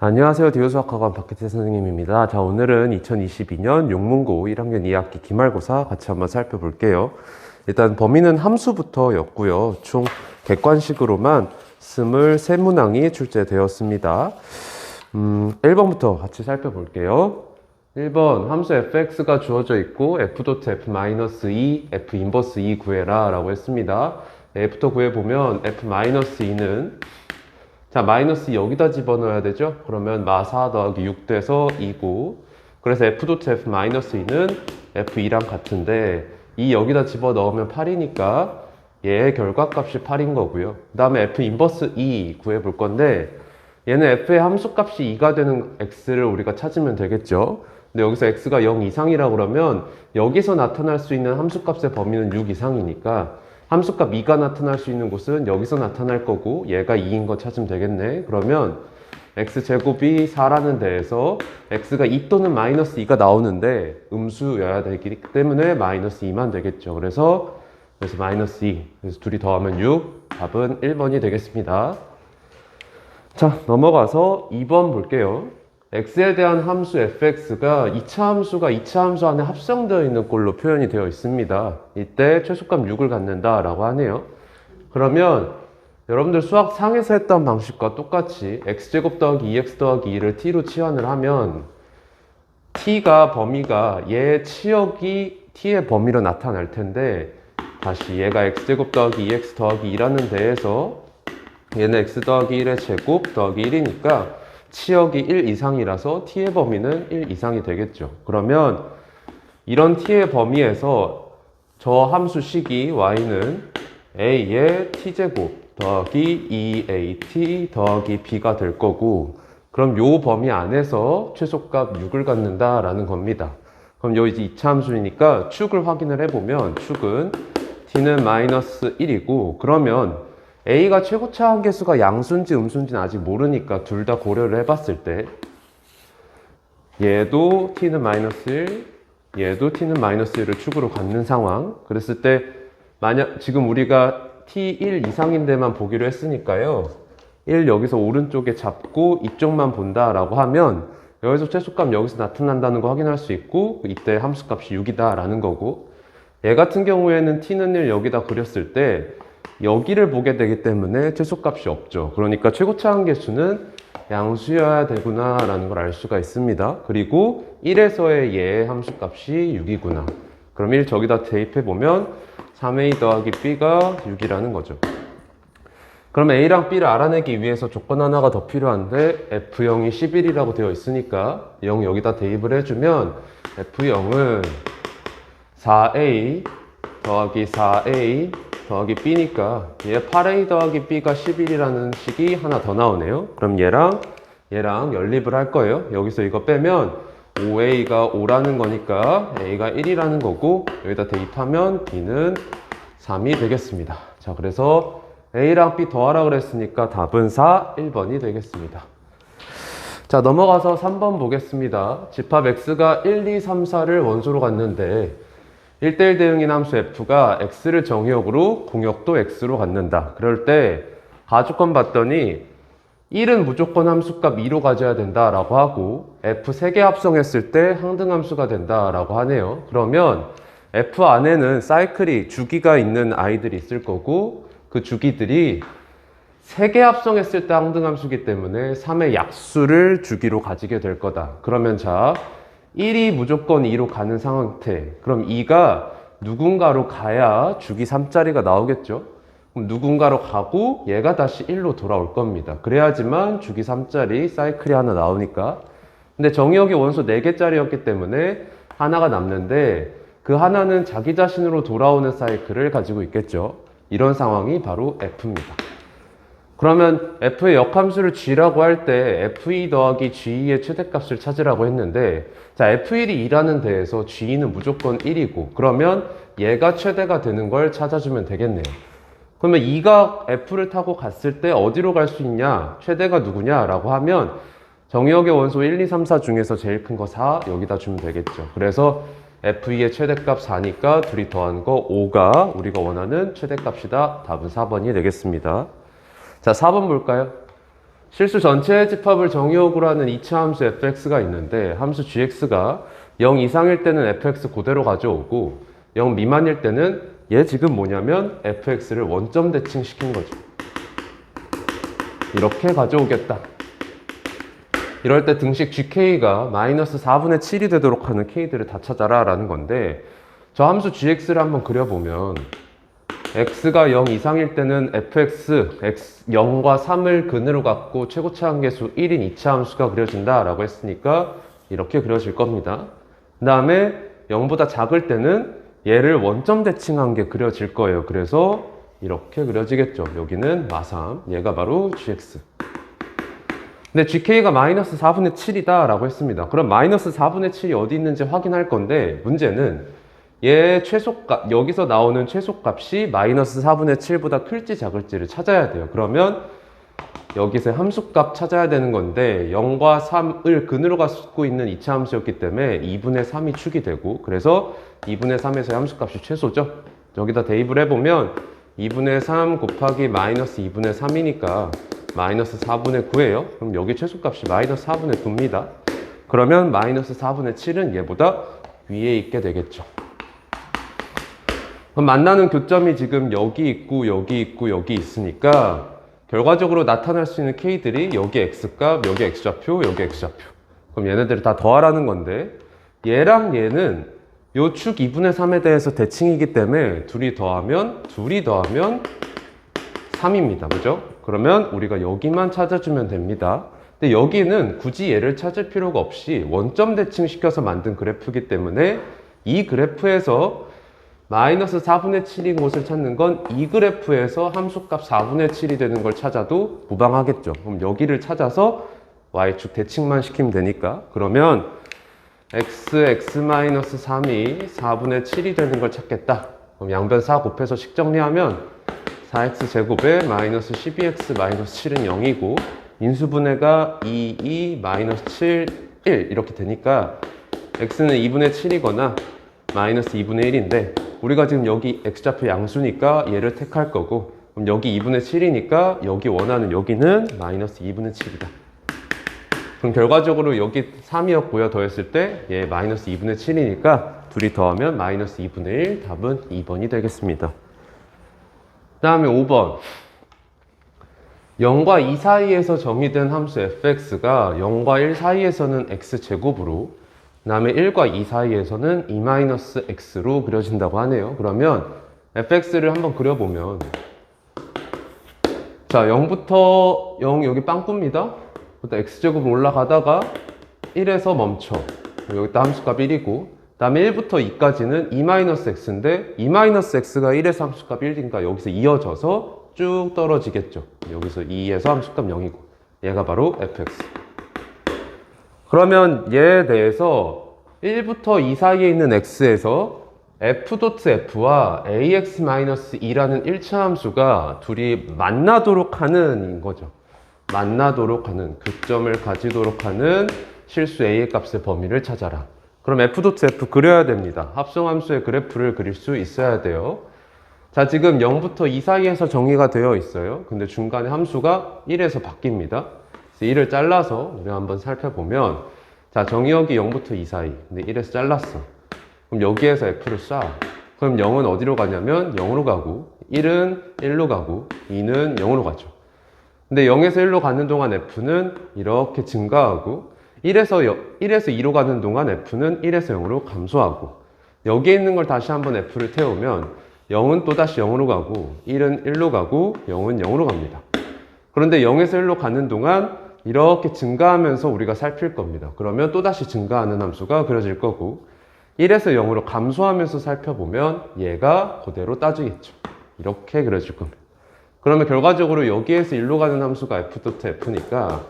안녕하세요. 디오수학학원 박혜태 선생님입니다. 자, 오늘은 2022년 용문고 1학년 2학기 기말고사 같이 한번 살펴볼게요. 일단 범위는 함수부터였고요. 총 객관식으로만 23문항이 출제되었습니다. 1번부터 같이 살펴볼게요. 1번 함수 fx가 주어져 있고 f.f-2 f 인버스 2 구해라 라고 했습니다. f부터 구해보면 f-2는 자, 마이너스 여기다 집어넣어야 되죠? 그러면 마4 더하기 6 돼서 2고, 그래서 f.f-2는 f2랑 같은데, 이 여기다 집어넣으면 8이니까 얘의 결과값이 8인 거고요. 그 다음에 f 인버스 2 구해볼 건데, 얘는 f의 함수값이 2가 되는 x를 우리가 찾으면 되겠죠? 근데 여기서 x가 0 이상이라고 그러면 여기서 나타날 수 있는 함수값의 범위는 6 이상이니까 함수값 2가 나타날 수 있는 곳은 여기서 나타날 거고 얘가 2인 거 찾으면 되겠네. 그러면 x제곱이 4라는 데에서 x가 2 또는 마이너스 2가 나오는데 음수여야 되기 때문에 마이너스 2만 되겠죠. 그래서 마이너스 2. 그래서 둘이 더하면 6. 답은 1번이 되겠습니다. 자, 넘어가서 2번 볼게요. x에 대한 함수 fx가 2차 함수가 2차 함수 안에 합성되어 있는 꼴로 표현이 되어 있습니다. 이때 최소값 6을 갖는다 라고 하네요. 그러면 여러분들 수학 상에서 했던 방식과 똑같이 x제곱 더하기 2x 더하기 2를 t로 치환을 하면 t가 범위가 얘의 치역이 t의 범위로 나타날 텐데 다시 얘가 x제곱 더하기 2x 더하기 2라는 데에서 얘는 x 더하기 1의 제곱 더하기 1이니까 치역이 1 이상이라서 t의 범위는 1 이상이 되겠죠. 그러면 이런 t의 범위에서 저 함수 식이 y는 a의 t제곱 더하기 2at 더하기 b가 될 거고, 그럼 요 범위 안에서 최소값 6을 갖는다 라는 겁니다. 그럼 여기 이제 2차 함수니까 축을 확인을 해보면 축은 t는 마이너스 1이고, 그러면 a가 최고차 한계수가 양수인지 음수인지는 아직 모르니까 둘 다 고려를 해봤을 때 얘도 t는 마이너스 1, 얘도 t는 마이너스 1을 축으로 갖는 상황. 그랬을 때 만약 지금 우리가 t1 이상인 데만 보기로 했으니까요, 1 여기서 오른쪽에 잡고 이쪽만 본다라고 하면 여기서 최소값 여기서 나타난다는 거 확인할 수 있고, 이때 함수값이 6이다 라는 거고, 얘 같은 경우에는 t는 1 여기다 그렸을 때 여기를 보게 되기 때문에 최소값이 없죠. 그러니까 최고차 한계수는 양수여야 되구나 라는 걸 알 수가 있습니다. 그리고 1에서의 얘의 함수값이 6이구나. 그럼 1 저기다 대입해보면 3a 더하기 b가 6이라는 거죠. 그럼 a랑 b를 알아내기 위해서 조건 하나가 더 필요한데 f0이 11이라고 되어 있으니까 0 여기다 대입을 해주면 f0은 4a 더하기 4a 더하기 b니까 얘 8a 더하기 b가 11이라는 식이 하나 더 나오네요. 그럼 얘랑 연립을 할 거예요. 여기서 이거 빼면 5a가 5라는 거니까 a가 1이라는 거고, 여기다 대입하면 b는 3이 되겠습니다. 자, 그래서 a랑 b 더하라 그랬으니까 답은 4, 1번이 되겠습니다. 자, 넘어가서 3번 보겠습니다. 집합 x가 1, 2, 3, 4를 원소로 갖는데 1대1 대응인 함수 f가 x를 정의역으로 공역도 x로 갖는다. 그럴 때 가주권 봤더니 1은 무조건 함수값 2로 가져야 된다라고 하고 f 3개 합성했을 때 항등함수가 된다라고 하네요. 그러면 f 안에는 사이클이 주기가 있는 아이들이 있을 거고, 그 주기들이 3개 합성했을 때 항등함수기 때문에 3의 약수를 주기로 가지게 될 거다. 그러면 자, 1이 무조건 2로 가는 상태. 그럼 2가 누군가로 가야 주기 3짜리가 나오겠죠? 그럼 누군가로 가고 얘가 다시 1로 돌아올 겁니다. 그래야지만 주기 3짜리 사이클이 하나 나오니까. 근데 정의역이 원소 4개짜리였기 때문에 하나가 남는데 그 하나는 자기 자신으로 돌아오는 사이클을 가지고 있겠죠. 이런 상황이 바로 F입니다. 그러면 F의 역함수를 G라고 할 때 F2 더하기 G2의 최대값을 찾으라고 했는데, 자, F1이 2라는 데에서 G2는 무조건 1이고, 그러면 얘가 최대가 되는 걸 찾아주면 되겠네요. 그러면 2가 F를 타고 갔을 때 어디로 갈 수 있냐? 최대가 누구냐? 라고 하면 정의역의 원소 1, 2, 3, 4 중에서 제일 큰 거 4 여기다 주면 되겠죠. 그래서 F2의 최대값 4니까 둘이 더한 거 5가 우리가 원하는 최대값이다. 답은 4번이 되겠습니다. 자, 4번 볼까요? 실수 전체의 집합을 정의역으로 하는 이차 함수 fx가 있는데 함수 gx가 0 이상일 때는 fx 그대로 가져오고 0 미만일 때는 얘 지금 뭐냐면 fx를 원점 대칭시킨 거죠. 이렇게 가져오겠다. 이럴 때 등식 gk가 마이너스 4분의 7이 되도록 하는 k들을 다 찾아라 라는 건데 저 함수 gx를 한번 그려보면 x가 0 이상일 때는 fx, 0과 3을 근으로 갖고 최고차 한계수 1인 2차 함수가 그려진다 라고 했으니까 이렇게 그려질 겁니다. 그 다음에 0보다 작을 때는 얘를 원점 대칭한 게 그려질 거예요. 그래서 이렇게 그려지겠죠. 여기는 마삼, 얘가 바로 gx. 근데 gk가 마이너스 4분의 7이다 라고 했습니다. 그럼 마이너스 4분의 7이 어디 있는지 확인할 건데 문제는 얘 최소값, 여기서 나오는 최소값이 마이너스 4분의 7보다 클지 작을지를 찾아야 돼요. 그러면 여기서 함수값 찾아야 되는 건데 0과 3을 근으로 갖고 있는 이차 함수였기 때문에 2분의 3이 축이 되고 그래서 2분의 3에서 함수값이 최소죠. 여기다 대입을 해보면 2분의 3 곱하기 마이너스 2분의 3이니까 마이너스 4분의 9예요. 그럼 여기 최소값이 마이너스 4분의 9입니다. 그러면 마이너스 4분의 7은 얘보다 위에 있게 되겠죠. 그럼 만나는 교점이 지금 여기 있고 여기 있고 여기 있으니까 결과적으로 나타날 수 있는 k들이 여기 x값, 여기 x좌표, 여기 x좌표. 그럼 얘네들을 다 더하라는 건데 얘랑 얘는 요 축 2분의 3에 대해서 대칭이기 때문에 둘이 더하면 3입니다. 그죠? 그러면 우리가 여기만 찾아주면 됩니다. 근데 여기는 굳이 얘를 찾을 필요가 없이 원점 대칭시켜서 만든 그래프이기 때문에 이 그래프에서 마이너스 4분의 7인 곳을 찾는 건 이 그래프에서 함수값 4분의 7이 되는 걸 찾아도 무방하겠죠. 그럼 여기를 찾아서 y축 대칭만 시키면 되니까 그러면 x-3이 4분의 7이 되는 걸 찾겠다. 그럼 양변 4 곱해서 식 정리하면 4x제곱에 마이너스 12x 마이너스 7은 0이고 인수분해가 2 마이너스 7, 1 이렇게 되니까 x는 2분의 7이거나 마이너스 2분의 1인데 우리가 지금 여기 x좌표 양수니까 얘를 택할 거고 그럼 여기 2분의 7이니까 여기 원하는 여기는 마이너스 2분의 7이다. 그럼 결과적으로 여기 3이었고요. 더했을 때 얘 마이너스 2분의 7이니까 둘이 더하면 마이너스 2분의 1 답은 2번이 되겠습니다. 그 다음에 5번 0과 2 사이에서 정의된 함수 fx가 0과 1 사이에서는 x제곱으로 그 다음에 1과 2 사이에서는 2-x로 그려진다고 하네요. 그러면 fx를 한번 그려보면 자 0부터 0 여기 빵꾸입니다. 부터 x제곱으로 올라가다가 1에서 멈춰. 여기다 함수값 1이고 그 다음에 1부터 2까지는 2-x인데 2-x가 1에서 함수값 1이니까 여기서 이어져서 쭉 떨어지겠죠. 여기서 2에서 함수값 0이고 얘가 바로 fx. 그러면 얘에 대해서 1부터 2 사이에 있는 x에서 f.f와 ax-2라는 1차 함수가 둘이 만나도록 하는 거죠. 만나도록 하는, 교점을 가지도록 하는 실수 a의 값의 범위를 찾아라. 그럼 f.f 그려야 됩니다. 합성함수의 그래프를 그릴 수 있어야 돼요. 자, 지금 0부터 2 사이에서 정의가 되어 있어요. 근데 중간에 함수가 1에서 바뀝니다. 1을 잘라서 우리 한번 살펴보면 자 정의역이 0부터 2 사이 근데 1에서 잘랐어. 그럼 여기에서 f를 쏴. 그럼 0은 어디로 가냐면 0으로 가고 1은 1로 가고 2는 0으로 가죠. 근데 0에서 1로 가는 동안 f는 이렇게 증가하고 1에서 2로 가는 동안 f는 1에서 0으로 감소하고 여기에 있는 걸 다시 한번 f를 태우면 0은 또다시 0으로 가고 1은 1로 가고 0은 0으로 갑니다. 그런데 0에서 1로 가는 동안 이렇게 증가하면서 우리가 살필 겁니다. 그러면 또다시 증가하는 함수가 그려질 거고 1에서 0으로 감소하면서 살펴보면 얘가 그대로 따지겠죠. 이렇게 그려질 겁니다. 그러면 결과적으로 여기에서 1로 가는 함수가 f.f니까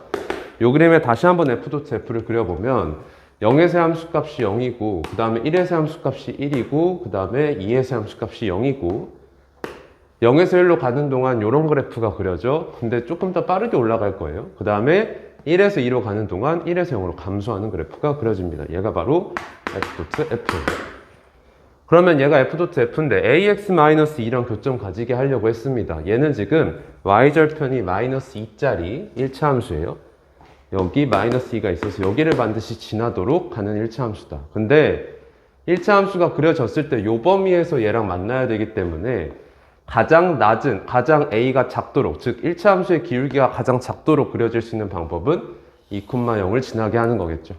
이 그림에 다시 한번 f.f를 그려보면 0에서 함수값이 0이고 그 다음에 1에서 함수값이 1이고 그 다음에 2에서 함수값이 0이고 0에서 1로 가는 동안 이런 그래프가 그려져. 근데 조금 더 빠르게 올라갈 거예요. 그 다음에 1에서 2로 가는 동안 1에서 0으로 감소하는 그래프가 그려집니다. 얘가 바로 f.f. 그러면 얘가 f.f인데 ax-2랑 교점 가지게 하려고 했습니다. 얘는 지금 y절편이 마이너스 2짜리 1차 함수예요. 여기 마이너스 2가 있어서 여기를 반드시 지나도록 가는 1차 함수다. 근데 1차 함수가 그려졌을 때 요 범위에서 얘랑 만나야 되기 때문에 가장 낮은, 가장 a가 작도록, 즉 1차 함수의 기울기가 가장 작도록 그려질 수 있는 방법은 2,0을 지나게 하는 거겠죠.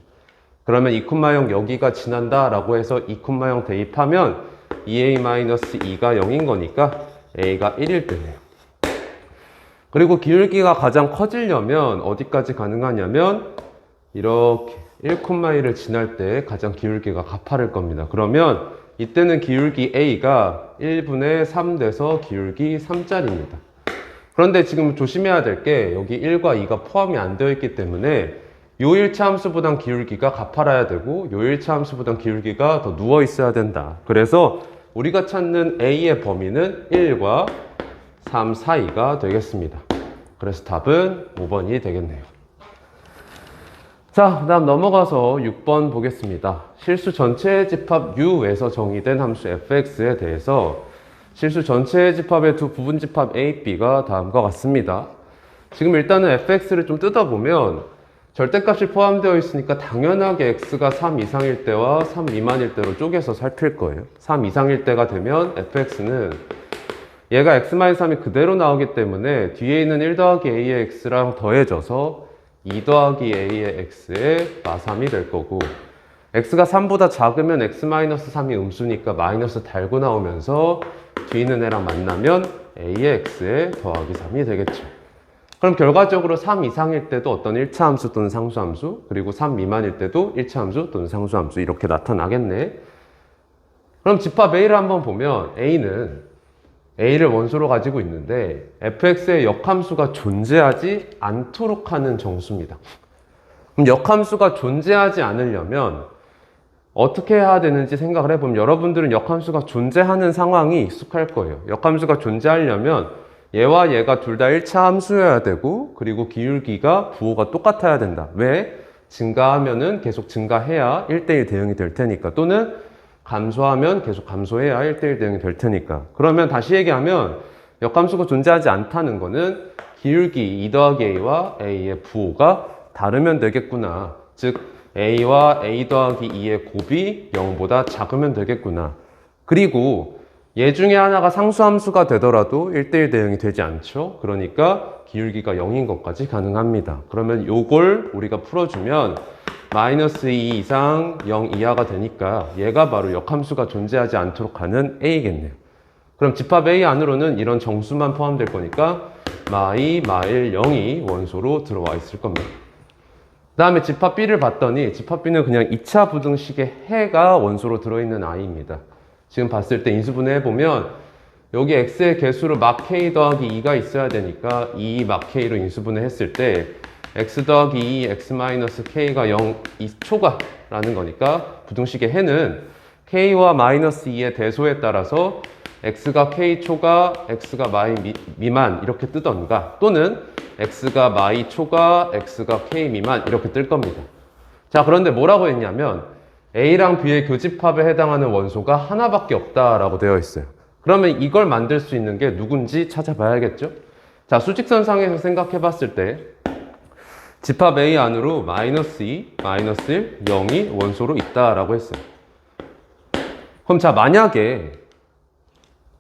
그러면 2,0 여기가 지난다 라고 해서 2,0 대입하면 2a-2가 0인 거니까 a가 1일 때네요. 그리고 기울기가 가장 커지려면 어디까지 가능하냐면 이렇게 1,1을 지날 때 가장 기울기가 가파를 겁니다. 그러면 이때는 기울기 a가 1분의 3 돼서 기울기 3짜리입니다. 그런데 지금 조심해야 될 게 여기 1과 2가 포함이 안 되어 있기 때문에 요 1차 함수보단 기울기가 가파라야 되고 요 1차 함수보단 기울기가 더 누워 있어야 된다. 그래서 우리가 찾는 a의 범위는 1과 3 사이가 되겠습니다. 그래서 답은 5번이 되겠네요. 자, 그 다음 넘어가서 6번 보겠습니다. 실수 전체의 집합 U에서 정의된 함수 fx에 대해서 실수 전체의 집합의 두 부분 집합 A, B가 다음과 같습니다. 지금 일단은 fx를 좀 뜯어보면 절대값이 포함되어 있으니까 당연하게 x가 3 이상일 때와 3 미만일 때로 쪼개서 살필 거예요. 3 이상일 때가 되면 fx는 얘가 x-3이 그대로 나오기 때문에 뒤에 있는 1 더하기 a의 x랑 더해져서 2 더하기 a의 x의 마3이 될 거고 x가 3보다 작으면 x-3이 음수니까 마이너스 달고 나오면서 뒤에 있는 애랑 만나면 a의 x의 더하기 3이 되겠죠. 그럼 결과적으로 3 이상일 때도 어떤 1차 함수 또는 상수함수 그리고 3 미만일 때도 1차 함수 또는 상수함수 이렇게 나타나겠네. 그럼 집합 A를 한번 보면 A는 A를 원소로 가지고 있는데 fx의 역함수가 존재하지 않도록 하는 정수입니다. 그럼 역함수가 존재하지 않으려면 어떻게 해야 되는지 생각을 해보면 여러분들은 역함수가 존재하는 상황이 익숙할 거예요. 역함수가 존재하려면 얘와 얘가 둘 다 1차 함수여야 되고 그리고 기울기가 부호가 똑같아야 된다. 왜? 증가하면은 계속 증가해야 1대1 대응이 될 테니까 또는 감소하면 계속 감소해야 1대1 대응이 될 테니까. 그러면 다시 얘기하면 역함수가 존재하지 않다는 거는 기울기 2 더하기 a와 a의 부호가 다르면 되겠구나. 즉 a와 a 더하기 2의 곱이 0보다 작으면 되겠구나. 그리고 얘 중에 하나가 상수함수가 되더라도 1대1 대응이 되지 않죠. 그러니까 기울기가 0인 것까지 가능합니다. 그러면 요걸 우리가 풀어주면 마이너스 2 이상 0 이하가 되니까 얘가 바로 역함수가 존재하지 않도록 하는 a겠네요. 그럼 집합 A 안으로는 이런 정수만 포함될 거니까 마2, 마1, 0이 원소로 들어와 있을 겁니다. 그 다음에 집합 B를 봤더니 집합 B는 그냥 2차 부등식의 해가 원소로 들어있는 a입니다. 지금 봤을 때 인수분해 해보면 여기 x의 개수로 막 k 더하기 2가 있어야 되니까 2 막 k로 인수분해 했을 때 x 더하기 2 x-k가 0 초과라는 거니까 부등식의 해는 k와 마이너스 2의 대소에 따라서 x가 k 초과, x가 마이 미만 이렇게 뜨던가 또는 x가 마이 초과, x가 k 미만 이렇게 뜰 겁니다. 자, 그런데 뭐라고 했냐면 A랑 B의 교집합에 해당하는 원소가 하나밖에 없다라고 되어 있어요. 그러면 이걸 만들 수 있는 게 누군지 찾아봐야겠죠? 자, 수직선상에서 생각해 봤을 때 집합 A 안으로 마이너스 2, 마이너스 1, 0이 원소로 있다라고 했어요. 그럼 자, 만약에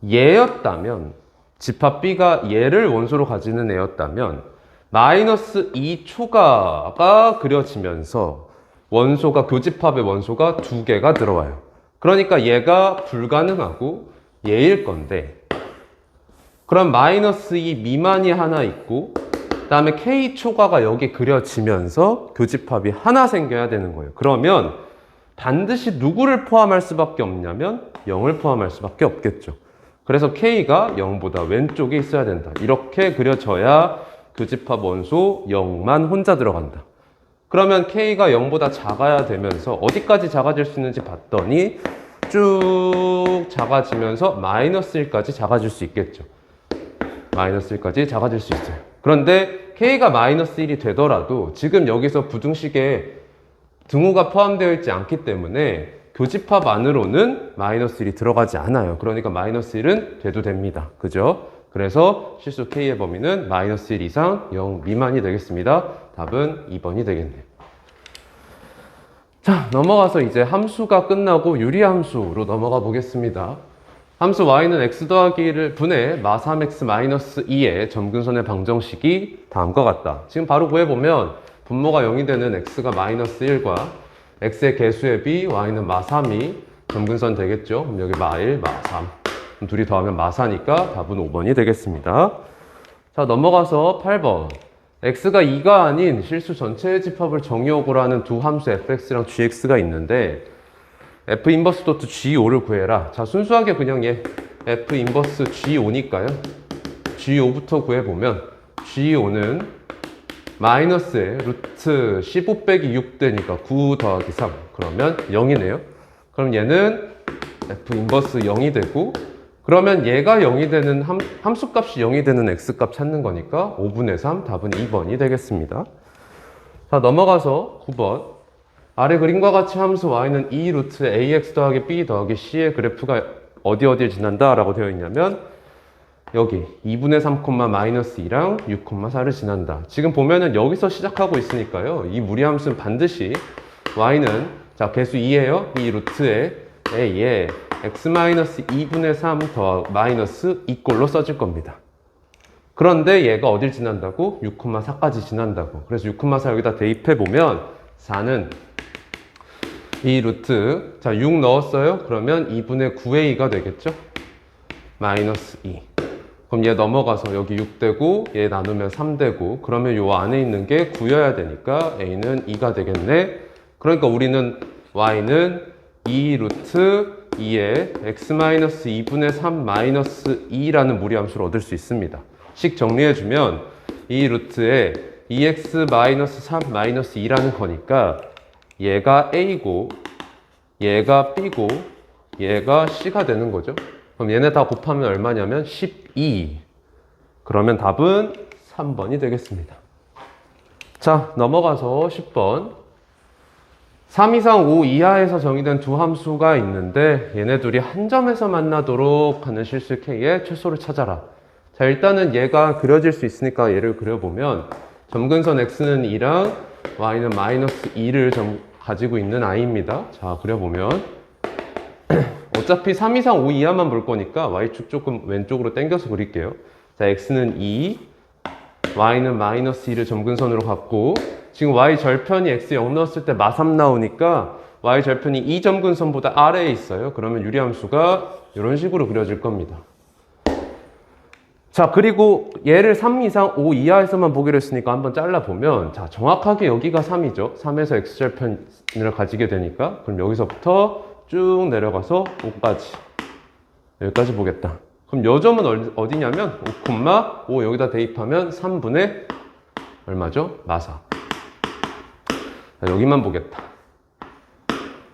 얘였다면 집합 B가 얘를 원소로 가지는 애였다면 마이너스 2 초과가 그려지면서 원소가 교집합의 원소가 2개가 들어와요. 그러니까 얘가 불가능하고 얘일 건데 그럼 마이너스 2 미만이 하나 있고 그 다음에 K 초과가 여기 그려지면서 교집합이 하나 생겨야 되는 거예요. 그러면 반드시 누구를 포함할 수밖에 없냐면 0을 포함할 수밖에 없겠죠. 그래서 K가 0보다 왼쪽에 있어야 된다. 이렇게 그려져야 교집합 원소 0만 혼자 들어간다. 그러면 K가 0보다 작아야 되면서 어디까지 작아질 수 있는지 봤더니 쭉 작아지면서 마이너스 1까지 작아질 수 있겠죠. 마이너스 1까지 작아질 수 있어요. 그런데 K가 마이너스 1이 되더라도 지금 여기서 부등식에 등호가 포함되어 있지 않기 때문에 교집합 안으로는 마이너스 1이 들어가지 않아요. 그러니까 마이너스 1은 돼도 됩니다. 그죠? 그래서 실수 K의 범위는 마이너스 1 이상 0 미만이 되겠습니다. 답은 2번이 되겠네요. 자, 넘어가서 이제 함수가 끝나고 유리함수로 넘어가 보겠습니다. 함수 y는 x 더하기 1을 분해 마 3x 마이너스 2의 점근선의 방정식이 다음과 같다. 지금 바로 구해보면 분모가 0이 되는 x가 마이너스 1과 x의 개수의 b, y는 마 3이 점근선 되겠죠? 그럼 여기 마 1, 마 3. 그럼 둘이 더하면 마 4니까 답은 5번이 되겠습니다. 자, 넘어가서 8번. x가 2가 아닌 실수 전체의 집합을 정의역으로 두 함수 fx랑 gx가 있는데 f 인버스 도트 g5를 구해라. 자, 순수하게 그냥 얘 f 인버스 g5니까요. g5부터 구해보면 g5는 마이너스에 루트 15 빼기 6 되니까 9 더하기 3. 그러면 0이네요. 그럼 얘는 f 인버스 0이 되고, 그러면 얘가 0이 되는 함수값이 0이 되는 x값 찾는 거니까 5분의 3, 답은 2번이 되겠습니다. 자, 넘어가서 9번. 아래 그림과 같이 함수 y는 2 루트 ax 더하기 b 더하기 c의 그래프가 어디를 지난다 라고 되어 있냐면 여기 2분의 3, 마이너스 2랑 6, 4를 지난다. 지금 보면은 여기서 시작하고 있으니까요. 이 무리함수는 반드시 y는 자 개수 2예요. 2 루트에 a에 x 마이너스 2분의 3 더 마이너스 2꼴로 써질 겁니다. 그런데 얘가 어딜 지난다고? 6, 4까지 지난다고. 그래서 6, 4 여기다 대입해 보면 4는 2 루트, 자, 6 넣었어요? 그러면 2분의 9a가 되겠죠? 마이너스 2. 그럼 얘 넘어가서 여기 6 되고, 얘 나누면 3 되고, 그러면 요 안에 있는 게 9여야 되니까 a는 2가 되겠네? 그러니까 우리는 y는 2 루트 2에 x 마이너스 2분의 3 마이너스 2라는 무리함수를 얻을 수 있습니다. 식 정리해주면 2 루트에 2x 마이너스 3 마이너스 2라는 거니까 얘가 A고, 얘가 B고, 얘가 C가 되는 거죠. 그럼 얘네 다 곱하면 얼마냐면 12. 그러면 답은 3번이 되겠습니다. 자, 넘어가서 10번. 3 이상 5 이하에서 정의된 두 함수가 있는데 얘네 둘이 한 점에서 만나도록 하는 실수 K의 최소를 찾아라. 자, 일단은 얘가 그려질 수 있으니까 얘를 그려보면 점근선 X는 2랑 y는 마이너스 2를 가지고 있는 i입니다. 자, 그려보면 어차피 3 이상 5 이하만 볼 거니까 y축 조금 왼쪽으로 당겨서 그릴게요. 자, x는 2, y는 마이너스 2를 점근선으로 갖고 지금 y 절편이 x 0 넣었을 때 마 3 나오니까 y 절편이 이 점근선보다 아래에 있어요. 그러면 유리함수가 이런 식으로 그려질 겁니다. 자, 그리고 얘를 3 이상 5 이하에서만 보기로 했으니까 한번 잘라보면 자, 정확하게 여기가 3이죠. 3에서 x절편을 가지게 되니까 그럼 여기서부터 쭉 내려가서 5까지 여기까지 보겠다. 그럼 요 점은 어디냐면 5, 5 여기다 대입하면 3분의 얼마죠? 마사. 자, 여기만 보겠다.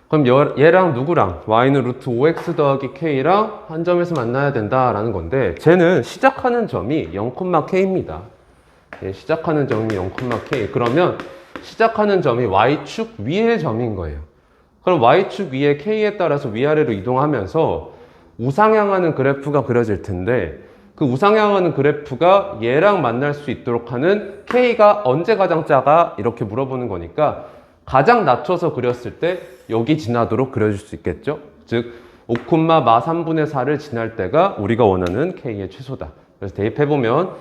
그럼 얘랑 누구랑? y는 루트 5x 더하기 k랑 한 점에서 만나야 된다라는 건데 쟤는 시작하는 점이 0,k입니다. 예, 시작하는 점이 0,k. 그러면 시작하는 점이 y축 위의 점인 거예요. 그럼 y축 위의 k에 따라서 위아래로 이동하면서 우상향하는 그래프가 그려질 텐데 그 우상향하는 그래프가 얘랑 만날 수 있도록 하는 k가 언제 가장 작아? 이렇게 물어보는 거니까 가장 낮춰서 그렸을 때 여기 지나도록 그려줄 수 있겠죠? 즉 5, 마 3분의 4를 지날 때가 우리가 원하는 k의 최소다. 그래서 대입해보면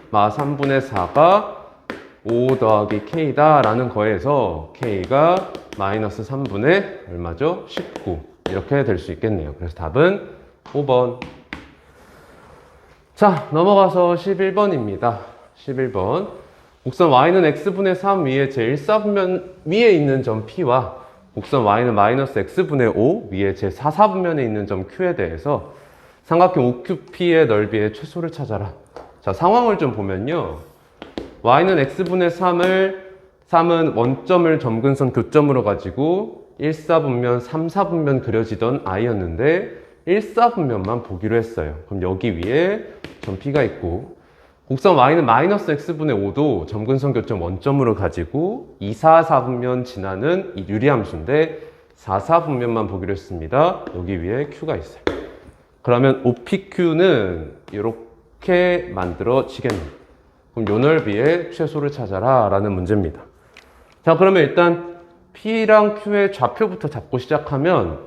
마 3분의 4가 5 더하기 k다 라는 거에서 k가 마이너스 3분의 얼마죠? 19 이렇게 될 수 있겠네요. 그래서 답은 5번. 자, 넘어가서 11번입니다. 11번. 곡선 y는 x분의 3 위에 제1사분면 위에 있는 점 p와 곡선 y는 마이너스 x분의 5 위에 제4사분면에 있는 점 q에 대해서 삼각형 OQP의 넓이의 최소를 찾아라. 자, 상황을 좀 보면요. y는 x분의 3은 원점을 점근선 교점으로 가지고 1사분면, 3사분면 그려지던 i였는데 1사분면만 보기로 했어요. 그럼 여기 위에 점 p가 있고 곡선 y는 마이너스 x분의 5도 점근선 교점 원점으로 가지고 2, 4, 4분면 지나는 이 유리함수인데 4, 4 분면만 보기로 했습니다. 여기 위에 Q가 있어요. 그러면 OPQ는 이렇게 만들어지겠네요. 그럼 요 넓이의 최소를 찾아라 라는 문제입니다. 자, 그러면 일단 P랑 Q의 좌표부터 잡고 시작하면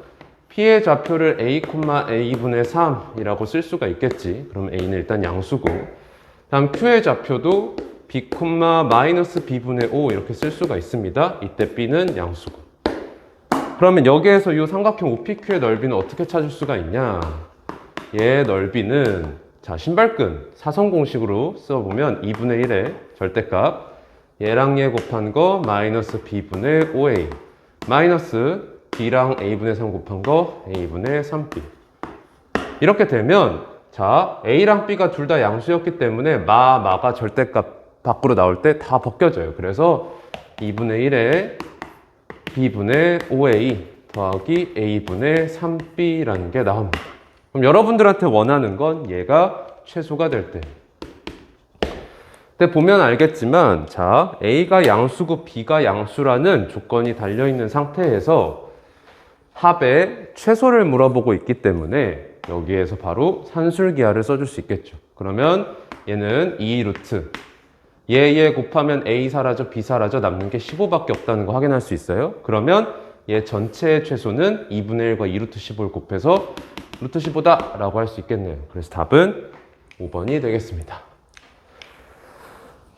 P의 좌표를 A, A분의 3이라고 쓸 수가 있겠지. 그럼 A는 일단 양수고, 다음 Q의 좌표도 B, 마이너스 B분의 5 이렇게 쓸 수가 있습니다. 이때 B는 양수고. 그러면 여기에서 이 삼각형 OPQ의 넓이는 어떻게 찾을 수가 있냐? 얘의 넓이는, 자, 신발끈 사선 공식으로 써보면 2분의 1의 절대값, 얘랑 얘 곱한 거 마이너스 B분의 5A 마이너스 B랑 A분의 3 곱한 거 A분의 3B. 이렇게 되면, 자, A랑 B가 둘 다 양수였기 때문에 마가 절대값 밖으로 나올 때 다 벗겨져요. 그래서 2분의 1에 B분의 5A 더하기 A분의 3B라는 게 나옵니다. 그럼 여러분들한테 원하는 건 얘가 최소가 될 때. 근데 보면 알겠지만, 자, A가 양수고 B가 양수라는 조건이 달려있는 상태에서 합의 최소를 물어보고 있기 때문에 여기에서 바로 산술기하를 써줄 수 있겠죠. 그러면 얘는 2루트. 얘 곱하면 A 사라져 B 사라져 남는 게 15밖에 없다는 거 확인할 수 있어요. 그러면 얘 전체의 최소는 2분의 1과 2루트 15를 곱해서 루트 15다 라고 할 수 있겠네요. 그래서 답은 5번이 되겠습니다.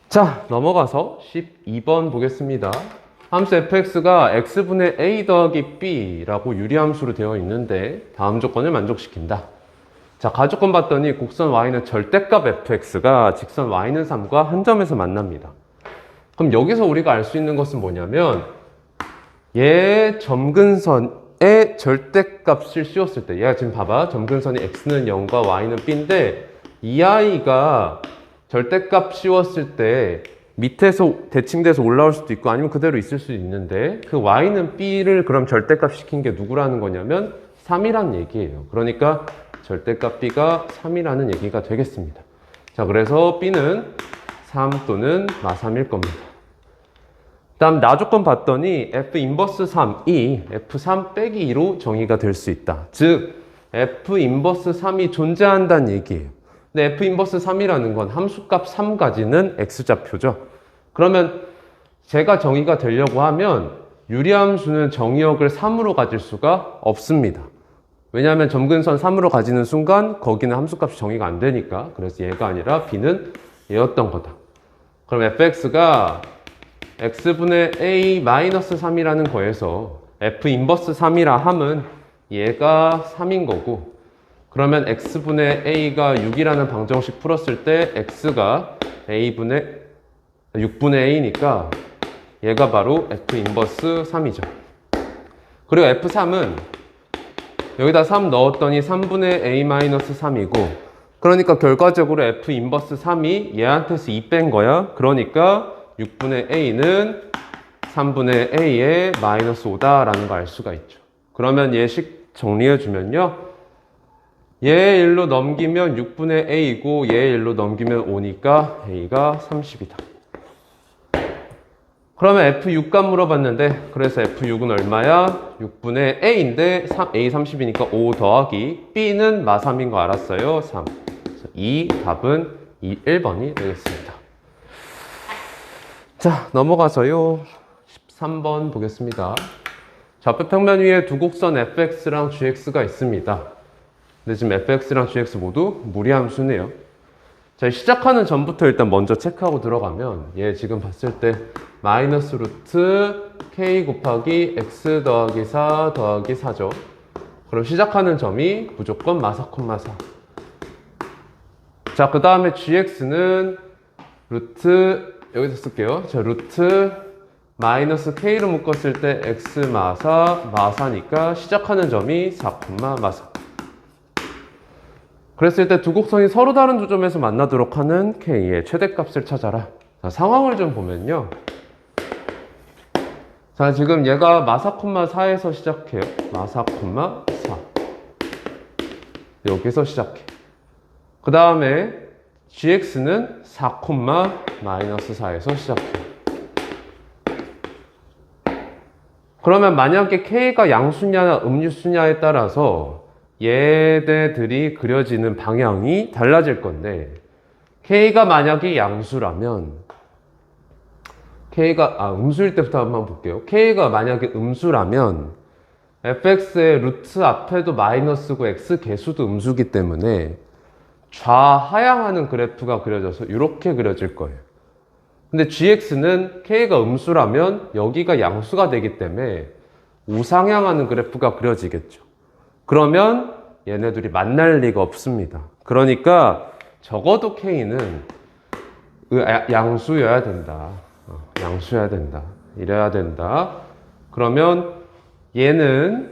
자, 넘어가서 12번 보겠습니다. 함수 fx가 x분의 a 더하기 b라고 유리함수로 되어 있는데 다음 조건을 만족시킨다. 자, 가조건 봤더니 곡선 y는 절대값 fx가 직선 y는 3과 한 점에서 만납니다. 그럼 여기서 우리가 알 수 있는 것은 뭐냐면, 얘 점근선의 절대값을 씌웠을 때, 얘가 지금 봐봐, 점근선이 x는 0과 y는 b인데 이 아이가 절대값 씌웠을 때 밑에서 대칭돼서 올라올 수도 있고 아니면 그대로 있을 수도 있는데, 그 y는 b를 그럼 절대값 시킨 게 누구라는 거냐면 3이라는 얘기예요. 그러니까 절대값 b가 3이라는 얘기가 되겠습니다. 자, 그래서 b는 3 또는 마3일 겁니다. 다음 나조건 봤더니 f 인버스 3이 f3 빼기 2로 정의가 될 수 있다. 즉 f 인버스 3이 존재한다는 얘기예요. 근데 f 인버스 3이라는 건 함수값 3 가지는 x좌표죠. 그러면 제가 정의가 되려고 하면 유리함수는 정의역을 3으로 가질 수가 없습니다. 왜냐하면 점근선 3으로 가지는 순간 거기는 함수값이 정의가 안 되니까. 그래서 얘가 아니라 b는 얘였던 거다. 그럼 fx가 x분의 a 마이너스 3이라는 거에서 f 인버스 3이라 함은 얘가 3인 거고, 그러면 x분의 a가 6이라는 방정식 풀었을 때 x가 6분의 a니까 얘가 바로 f 인버스 3이죠. 그리고 f3은 여기다 3 넣었더니 3분의 a 마이너스 3이고, 그러니까 결과적으로 f 인버스 3이 얘한테서 2 뺀 거야. 그러니까 6분의 a는 3분의 a의 마이너스 5다라는 거 알 수가 있죠. 그러면 얘식 정리해주면요, 얘 1로 넘기면 6분의 a이고 얘 1로 넘기면 5니까 a가 30이다. 그러면 F6값 물어봤는데, 그래서 F6은 얼마야? 6분의 A인데 A 30이니까 5 더하기 B는 마3인 거 알았어요. 3. 그래서 이 답은 1번이 되겠습니다. 자, 넘어가서요 13번 보겠습니다. 좌표 평면 위에 두 곡선 fx랑 gx가 있습니다. 근데 지금 fx랑 gx 모두 무리함수네요. 자, 시작하는 전부터 일단 먼저 체크하고 들어가면 얘 지금 봤을 때 마이너스 루트 k 곱하기 x 더하기 4 더하기 4죠. 그럼 시작하는 점이 무조건 마4, 4. 자, 그 다음에 gx는 루트, 여기서 쓸게요. 자, 루트 마이너스 k로 묶었을 때 x 마4, 마4니까 시작하는 점이 4, 마4. 그랬을 때 두 곡선이 서로 다른 두 점에서 만나도록 하는 k의 최대값을 찾아라. 자, 상황을 좀 보면요. 자, 지금 얘가 마4, 4에서 시작해요. 마4, 4. 여기서 시작해. 그 다음에 gx는 4, 마이너스 4에서 시작해요. 그러면 만약에 K가 양수냐 음수냐에 따라서 얘네들이 그려지는 방향이 달라질 건데, K가 만약에 양수라면, 음수일 때부터 한번 볼게요. K가 만약에 음수라면 fx의 루트 앞에도 마이너스고 x 개수도 음수기 때문에 좌하향하는 그래프가 그려져서 이렇게 그려질 거예요. 근데 gx는 k가 음수라면 여기가 양수가 되기 때문에 우상향하는 그래프가 그려지겠죠. 그러면 얘네들이 만날 리가 없습니다. 그러니까 적어도 k는 양수여야 된다. 양수여야 된다. 이래야 된다. 그러면 얘는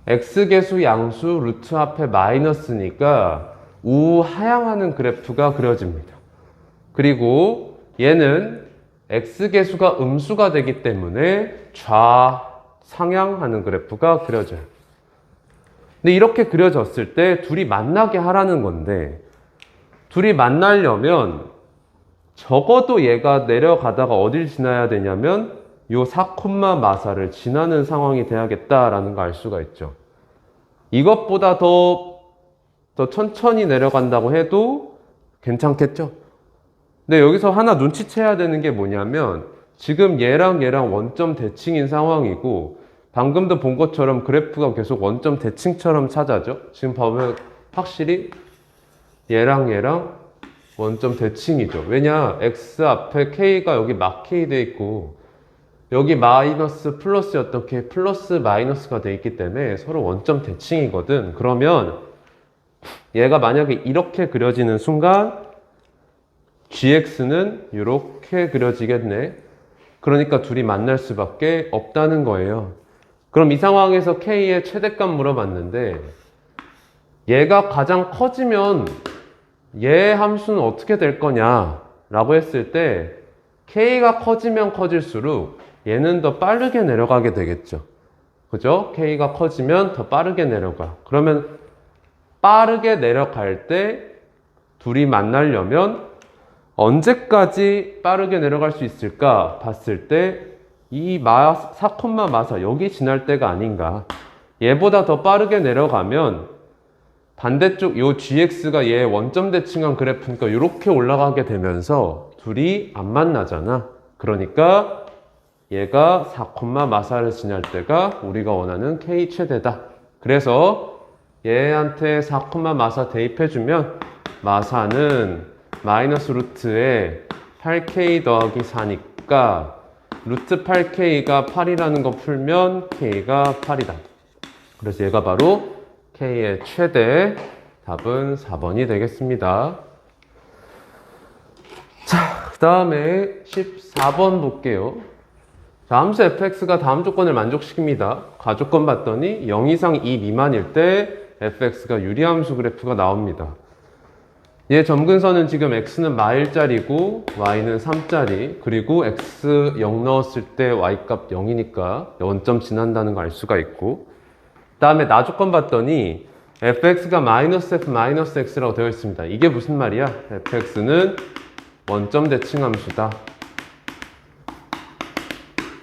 x개수 양수 루트 앞에 마이너스니까 우하향하는 그래프가 그려집니다. 그리고 얘는 x개수가 음수가 되기 때문에 좌상향하는 그래프가 그려져요. 근데 이렇게 그려졌을 때 둘이 만나게 하라는 건데, 둘이 만나려면 적어도 얘가 내려가다가 어딜 지나야 되냐면 요 4, 마사를 지나는 상황이 돼야겠다라는 거 알 수가 있죠. 이것보다 더 천천히 내려간다고 해도 괜찮겠죠? 근데 여기서 하나 눈치채야 되는 게 뭐냐면, 지금 얘랑 원점 대칭인 상황이고, 방금도 본 것처럼 그래프가 계속 원점 대칭처럼 찾아져. 지금 보면 확실히 얘랑 원점 대칭이죠. 왜냐? x 앞에 k가 여기 막 k 돼 있고, 여기 마이너스 플러스였던 게 플러스 마이너스가 돼 있기 때문에 서로 원점 대칭이거든. 그러면 얘가 만약에 이렇게 그려지는 순간 gx는 이렇게 그려지겠네. 그러니까 둘이 만날 수밖에 없다는 거예요. 그럼 이 상황에서 k의 최대값 물어봤는데, 얘가 가장 커지면 얘 함수는 어떻게 될 거냐 라고 했을 때, k가 커지면 커질수록 얘는 더 빠르게 내려가게 되겠죠. 그죠? k가 커지면 더 빠르게 내려가. 그러면 빠르게 내려갈 때 둘이 만나려면 언제까지 빠르게 내려갈 수 있을까 봤을 때 이 4, 마사 여기 지날 때가 아닌가. 얘보다 더 빠르게 내려가면 반대쪽 요 gx가 얘 원점 대칭한 그래프니까 이렇게 올라가게 되면서 둘이 안 만나잖아. 그러니까 얘가 4, 마사를 지날 때가 우리가 원하는 k 최대다. 그래서 얘한테 4, 마사 대입해주면 마사는 마이너스 루트에 8k 더하기 4니까 루트 8k가 8이라는 거 풀면 k가 8이다. 그래서 얘가 바로 k의 최대, 답은 4번이 되겠습니다. 자, 그 다음에 14번 볼게요. 자, 함수 fx가 다음 조건을 만족시킵니다. 가조건 봤더니 0 이상 2 미만일 때 fx가 유리함수 그래프가 나옵니다. 얘 점근선은 지금 x는 마일짜리고 y는 3짜리, 그리고 x 0 넣었을 때 y값 0이니까 원점 지난다는 거 알 수가 있고, 그 다음에 나조건 봤더니 fx가 마이너스 f 마이너스 x라고 되어 있습니다. 이게 무슨 말이야? fx는 원점 대칭함수다.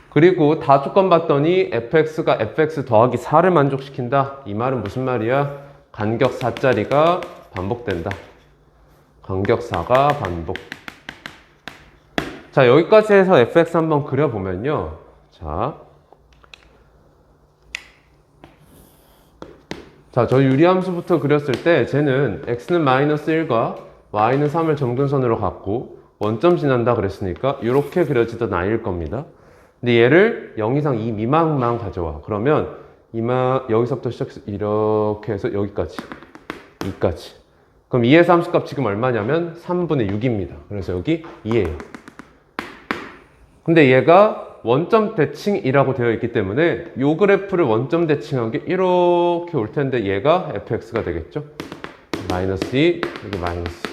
그리고 다조건 봤더니 fx가 fx 더하기 4를 만족시킨다. 이 말은 무슨 말이야? 간격 4짜리가 반복된다. 간격 4가 반복. 자, 여기까지 해서 fx 한번 그려보면요. 자, 저 유리함수부터 그렸을 때 쟤는 x는 마이너스 1과 y는 3을 점근선으로 갖고 원점 지난다 그랬으니까 이렇게 그려지던 아이일 겁니다. 근데 얘를 0 이상 2 미만만 가져와. 그러면 여기서부터 시작해서 이렇게 해서 여기까지, 2까지. 그럼 2에서 함수값 지금 얼마냐면 3분의 6입니다. 그래서 여기 2예요. 근데 얘가 원점 대칭이라고 되어 있기 때문에 이 그래프를 원점 대칭한 게 이렇게 올 텐데 얘가 fx가 되겠죠? 마이너스 2, 여기 마이너스 2.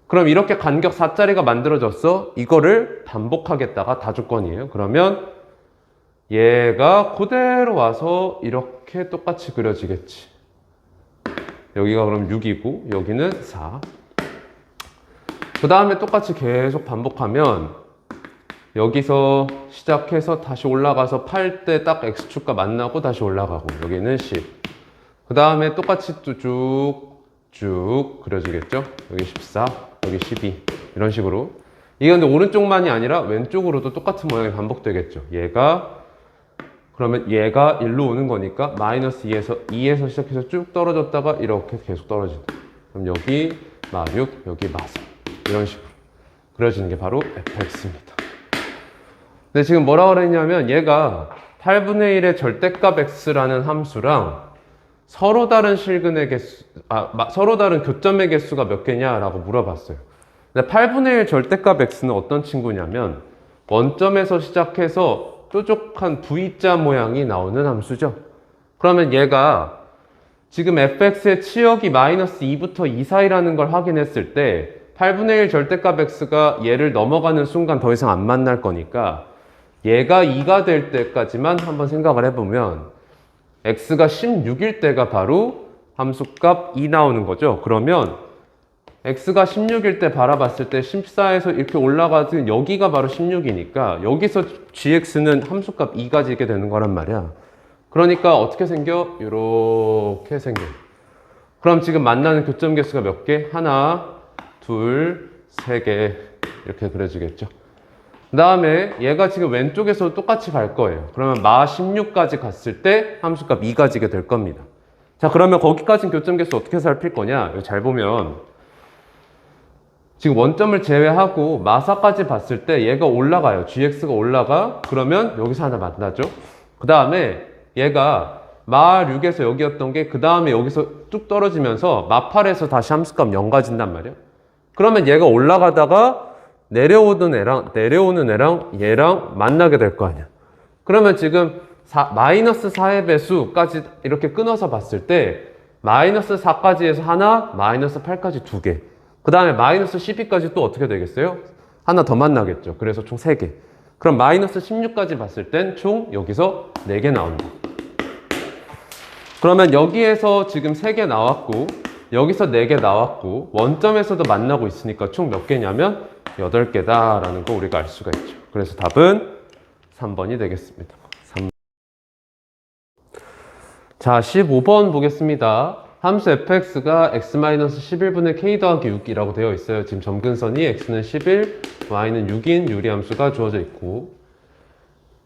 그럼 이렇게 간격 4짜리가 만들어졌어. 이거를 반복하겠다가 다조건이에요. 그러면 얘가 그대로 와서 이렇게 똑같이 그려지겠지. 여기가 그럼 6이고 여기는 4. 그 다음에 똑같이 계속 반복하면 여기서 시작해서 다시 올라가서 8대 딱 x축과 만나고 다시 올라가고 여기는 10. 그 다음에 똑같이 또 쭉 그려지겠죠? 여기 14, 여기 12 이런 식으로. 이게 근데 오른쪽만이 아니라 왼쪽으로도 똑같은 모양이 반복되겠죠. 그러면 얘가 1로 오는 거니까 마이너스 2에서 시작해서 쭉 떨어졌다가 이렇게 계속 떨어진다. 그럼 여기 마6, 여기 마4 이런 식으로 그려지는 게 바로 fx입니다. 근데 지금 뭐라 그랬냐면 얘가 8분의 1의 절대값 x라는 함수랑 서로 다른 실근의 개수, 서로 다른 교점의 개수가 몇 개냐라고 물어봤어요. 근데 8분의 1 절대값 x는 어떤 친구냐면 원점에서 시작해서 뾰족한 V자 모양이 나오는 함수죠. 그러면 얘가 지금 fx의 치역이 마이너스 2부터 2 사이라는 걸 확인했을 때 8분의 1 절대값 x가 얘를 넘어가는 순간 더 이상 안 만날 거니까 얘가 2가 될 때까지만 한번 생각을 해보면 x가 16일 때가 바로 함수값 2 나오는 거죠. 그러면 x가 16일 때 바라봤을 때 14에서 이렇게 올라가든 여기가 바로 16이니까 여기서 gx는 함수값 2 가지게 되는 거란 말이야. 그러니까 어떻게 생겨? 이렇게 생겨. 그럼 지금 만나는 교점 개수가 몇 개? 하나, 둘, 세 개 이렇게 그려지겠죠. 그 다음에 얘가 지금 왼쪽에서 똑같이 갈 거예요. 그러면 마 16까지 갔을 때 함수값 2 가지게 될 겁니다. 자, 그러면 거기까지는 교점 개수 어떻게 살필 거냐? 이거 잘 보면 지금 원점을 제외하고 마4까지 봤을 때 얘가 올라가요. gx가 올라가. 그러면 여기서 하나 만나죠. 그 다음에 얘가 마 6에서 여기였던 게 그 다음에 여기서 뚝 떨어지면서 마 8에서 다시 함수값 0 가진단 말이야. 그러면 얘가 올라가다가 내려오는 애랑 얘랑 만나게 될 거 아니야. 그러면 지금 마이너스 4의 배수까지 이렇게 끊어서 봤을 때 마이너스 4까지 해서 하나, 마이너스 8까지 2개. 그 다음에 마이너스 12까지 또 어떻게 되겠어요? 하나 더 만나겠죠. 그래서 총 3개. 그럼 마이너스 16까지 봤을 땐 총 여기서 4개 나온다. 그러면 여기에서 지금 3개 나왔고 여기서 4개 나왔고 원점에서도 만나고 있으니까 총 몇 개냐면 8개다 라는 거 우리가 알 수가 있죠. 그래서 답은 3번이 되겠습니다. 3. 자, 15번 보겠습니다. 함수 fx가 x-11분의 k 더하기 6이라고 되어 있어요. 지금 점근선이 x는 11, y는 6인 유리함수가 주어져 있고,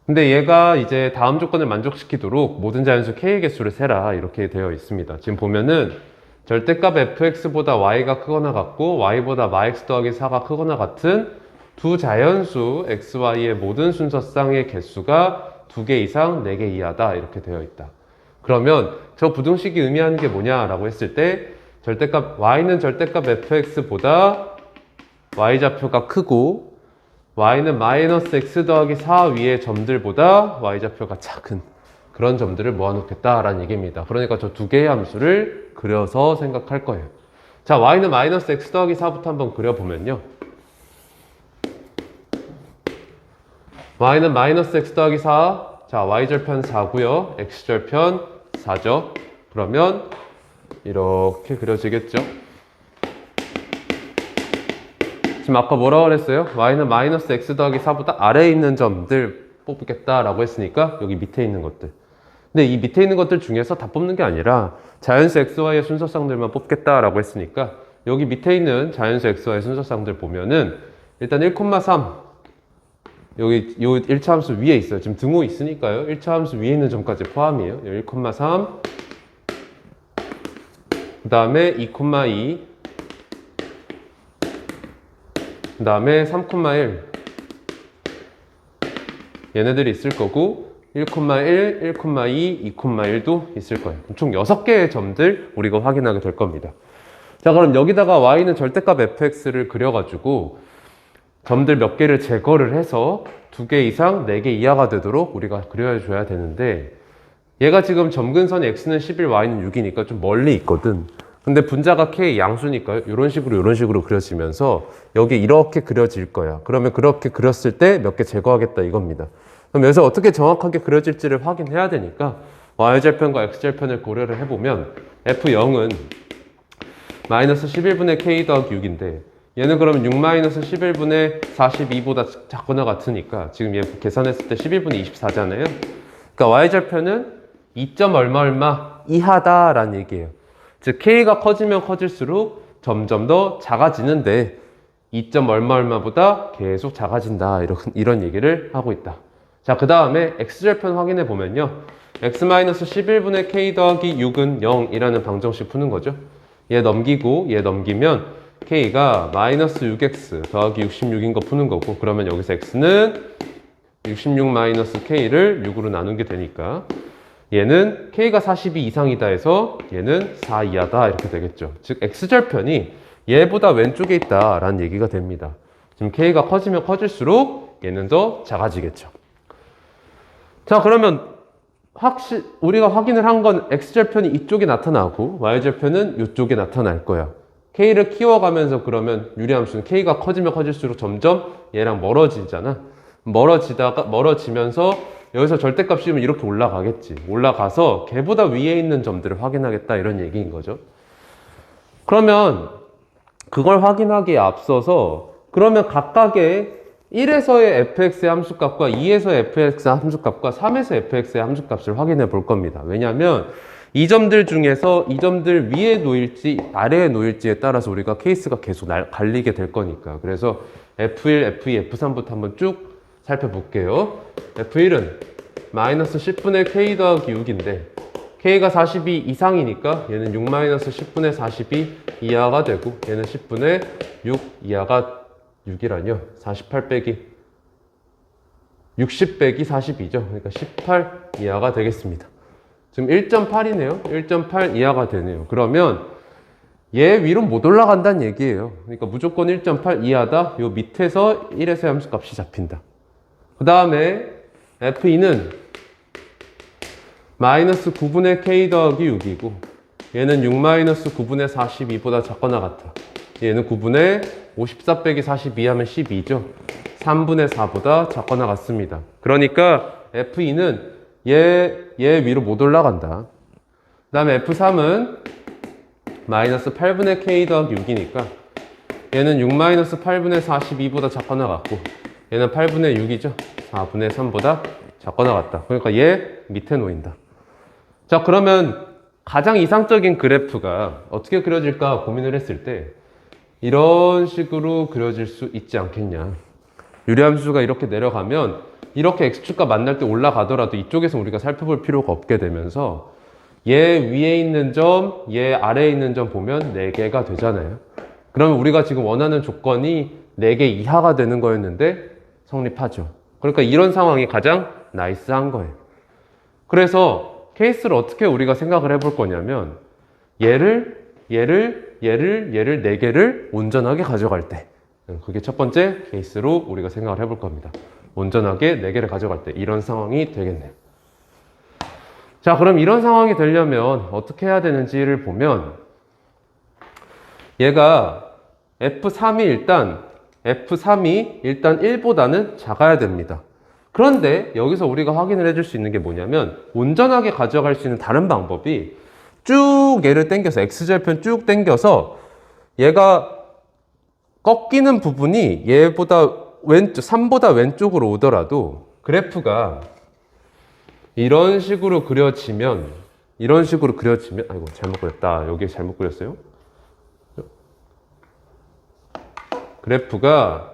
근데 얘가 이제 다음 조건을 만족시키도록 모든 자연수 k의 개수를 세라 이렇게 되어 있습니다. 지금 보면은 절대값 fx보다 y가 크거나 같고 y보다 max 더하기 4가 크거나 같은 두 자연수 xy의 모든 순서쌍의 개수가 2개 이상 4개 이하다 이렇게 되어 있다. 그러면 저 부등식이 의미하는 게 뭐냐라고 했을 때 y는 절대값 fx보다 y좌표가 크고 y는 마이너스 x 더하기 4 위의 점들보다 y좌표가 작은 그런 점들을 모아놓겠다라는 얘기입니다. 그러니까 저 2개의 함수를 그려서 생각할 거예요. 자, y는 마이너스 x 더하기 4부터 한번 그려보면요. y는 마이너스 x 더하기 4. 자, y절편 4고요. x절편 4죠. 그러면 이렇게 그려지겠죠. 지금 아까 뭐라고 그랬어요? y는 마이너스 x 더하기 4보다 아래에 있는 점들 뽑겠다라고 했으니까 여기 밑에 있는 것들. 근데 이 밑에 있는 것들 중에서 다 뽑는 게 아니라 자연수 xy의 순서쌍들만 뽑겠다라고 했으니까 여기 밑에 있는 자연수 xy의 순서쌍들 보면은 일단 1,3 여기 요 1차 함수 위에 있어요. 지금 등호 있으니까요. 1차 함수 위에 있는 점까지 포함이에요. 1,3 그 다음에 2,2 그 다음에 3,1 얘네들이 있을 거고 1,1, 1,2, 2,1도 있을 거예요. 총 6개의 점들 우리가 확인하게 될 겁니다. 자, 그럼 여기다가 y는 절대값 fx를 그려가지고 점들 몇 개를 제거를 해서 2개 이상 4개 이하가 되도록 우리가 그려줘야 되는데 얘가 지금 점근선 x는 11, y는 6이니까 좀 멀리 있거든. 근데 분자가 k 양수니까요. 이런 식으로 그려지면서 여기 이렇게 그려질 거야. 그러면 그렇게 그렸을 때 몇 개 제거하겠다 이겁니다. 그럼 여기서 어떻게 정확하게 그려질지를 확인해야 되니까 y절편과 x절편을 고려를 해보면 f0은 마이너스 11분의 k 더하기 6인데 얘는 그러면 6-11분의 42보다 작거나 같으니까 지금 얘 계산했을 때 11분의 24잖아요. 그러니까 y절편은 2. 얼마 얼마 이하다라는 얘기예요. 즉 k가 커지면 커질수록 점점 더 작아지는데 2. 얼마 얼마보다 계속 작아진다, 이런 얘기를 하고 있다. 자, 그 다음에 x절편 확인해 보면요, x-11분의 k 더하기 6은 0이라는 방정식 푸는 거죠. 얘 넘기고 얘 넘기면 k가 마이너스 6x 더하기 66인 거 푸는 거고, 그러면 여기서 x는 66 마이너스 k를 6으로 나누게 되니까 얘는 k가 42 이상이다 해서 얘는 4 이하다 이렇게 되겠죠. 즉 x절편이 얘보다 왼쪽에 있다 라는 얘기가 됩니다. 지금 k가 커지면 커질수록 얘는 더 작아지겠죠. 자, 그러면 우리가 확인을 한 건 x절편이 이쪽에 나타나고 y절편은 이쪽에 나타날 거야. k를 키워가면서 그러면 유리함수는 k가 커지면 커질수록 점점 얘랑 멀어지잖아. 멀어지면서 여기서 절대값 씌우면 이렇게 올라가겠지. 올라가서 걔보다 위에 있는 점들을 확인하겠다, 이런 얘기인 거죠. 그러면 그걸 확인하기에 앞서서 그러면 각각의 1에서의 fx의 함수값과 2에서의 fx의 함수값과 3에서 fx의 함수값을 확인해 볼 겁니다. 왜냐하면 이 점들 중에서 이 점들 위에 놓일지 아래에 놓일지에 따라서 우리가 케이스가 계속 갈리게 될 거니까. 그래서 f1, f2, f3부터 한번 쭉 살펴볼게요. f1은 마이너스 10분의 k 더하기 6인데 k가 42 이상이니까 얘는 6 마이너스 10분의 42 이하가 되고, 얘는 10분의 6 이하가 6이라뇨. 48 빼기 60 빼기 42죠. 그러니까 18 이하가 되겠습니다. 지금 1.8이네요. 1.8 이하가 되네요. 그러면 얘 위로 못 올라간다는 얘기예요. 그러니까 무조건 1.8 이하다. 요 밑에서 1에서의 함수값이 잡힌다. 그 다음에 f2는 마이너스 9분의 k 더하기 6이고, 얘는 6 마이너스 9분의 42보다 작거나 같아. 얘는 9분의 54 빼기 42 하면 12죠. 3분의 4보다 작거나 같습니다. 그러니까 f2는 얘 위로 못 올라간다. 그 다음에 f3은 마이너스 8분의 k 더하기 6이니까 얘는 6 마이너스 8분의 42보다 작거나 같고, 얘는 8분의 6이죠. 4분의 3보다 작거나 같다. 그러니까 얘 밑에 놓인다. 자, 그러면 가장 이상적인 그래프가 어떻게 그려질까 고민을 했을 때 이런 식으로 그려질 수 있지 않겠냐. 유리함수가 이렇게 내려가면 이렇게 x축과 만날 때 올라가더라도 이쪽에서 우리가 살펴볼 필요가 없게 되면서 얘 위에 있는 점, 얘 아래에 있는 점 보면 4개가 되잖아요. 그러면 우리가 지금 원하는 조건이 4개 이하가 되는 거였는데 성립하죠. 그러니까 이런 상황이 가장 나이스한 거예요. 그래서 케이스를 어떻게 우리가 생각을 해볼 거냐면 얘를 4개를 온전하게 가져갈 때, 그게 첫 번째 케이스로 우리가 생각을 해볼 겁니다. 온전하게 4개를 가져갈 때 이런 상황이 되겠네요. 자, 그럼 이런 상황이 되려면 어떻게 해야 되는지를 보면 얘가 F3이 일단 1보다는 작아야 됩니다. 그런데 여기서 우리가 확인을 해줄 수 있는 게 뭐냐면 온전하게 가져갈 수 있는 다른 방법이 쭉 얘를 당겨서 x절편 쭉 당겨서 얘가 꺾이는 부분이 얘보다 3보다 왼쪽으로 오더라도 그래프가 이런 식으로 그려지면 아이고 잘못 그렸다. 여기 잘못 그렸어요. 그래프가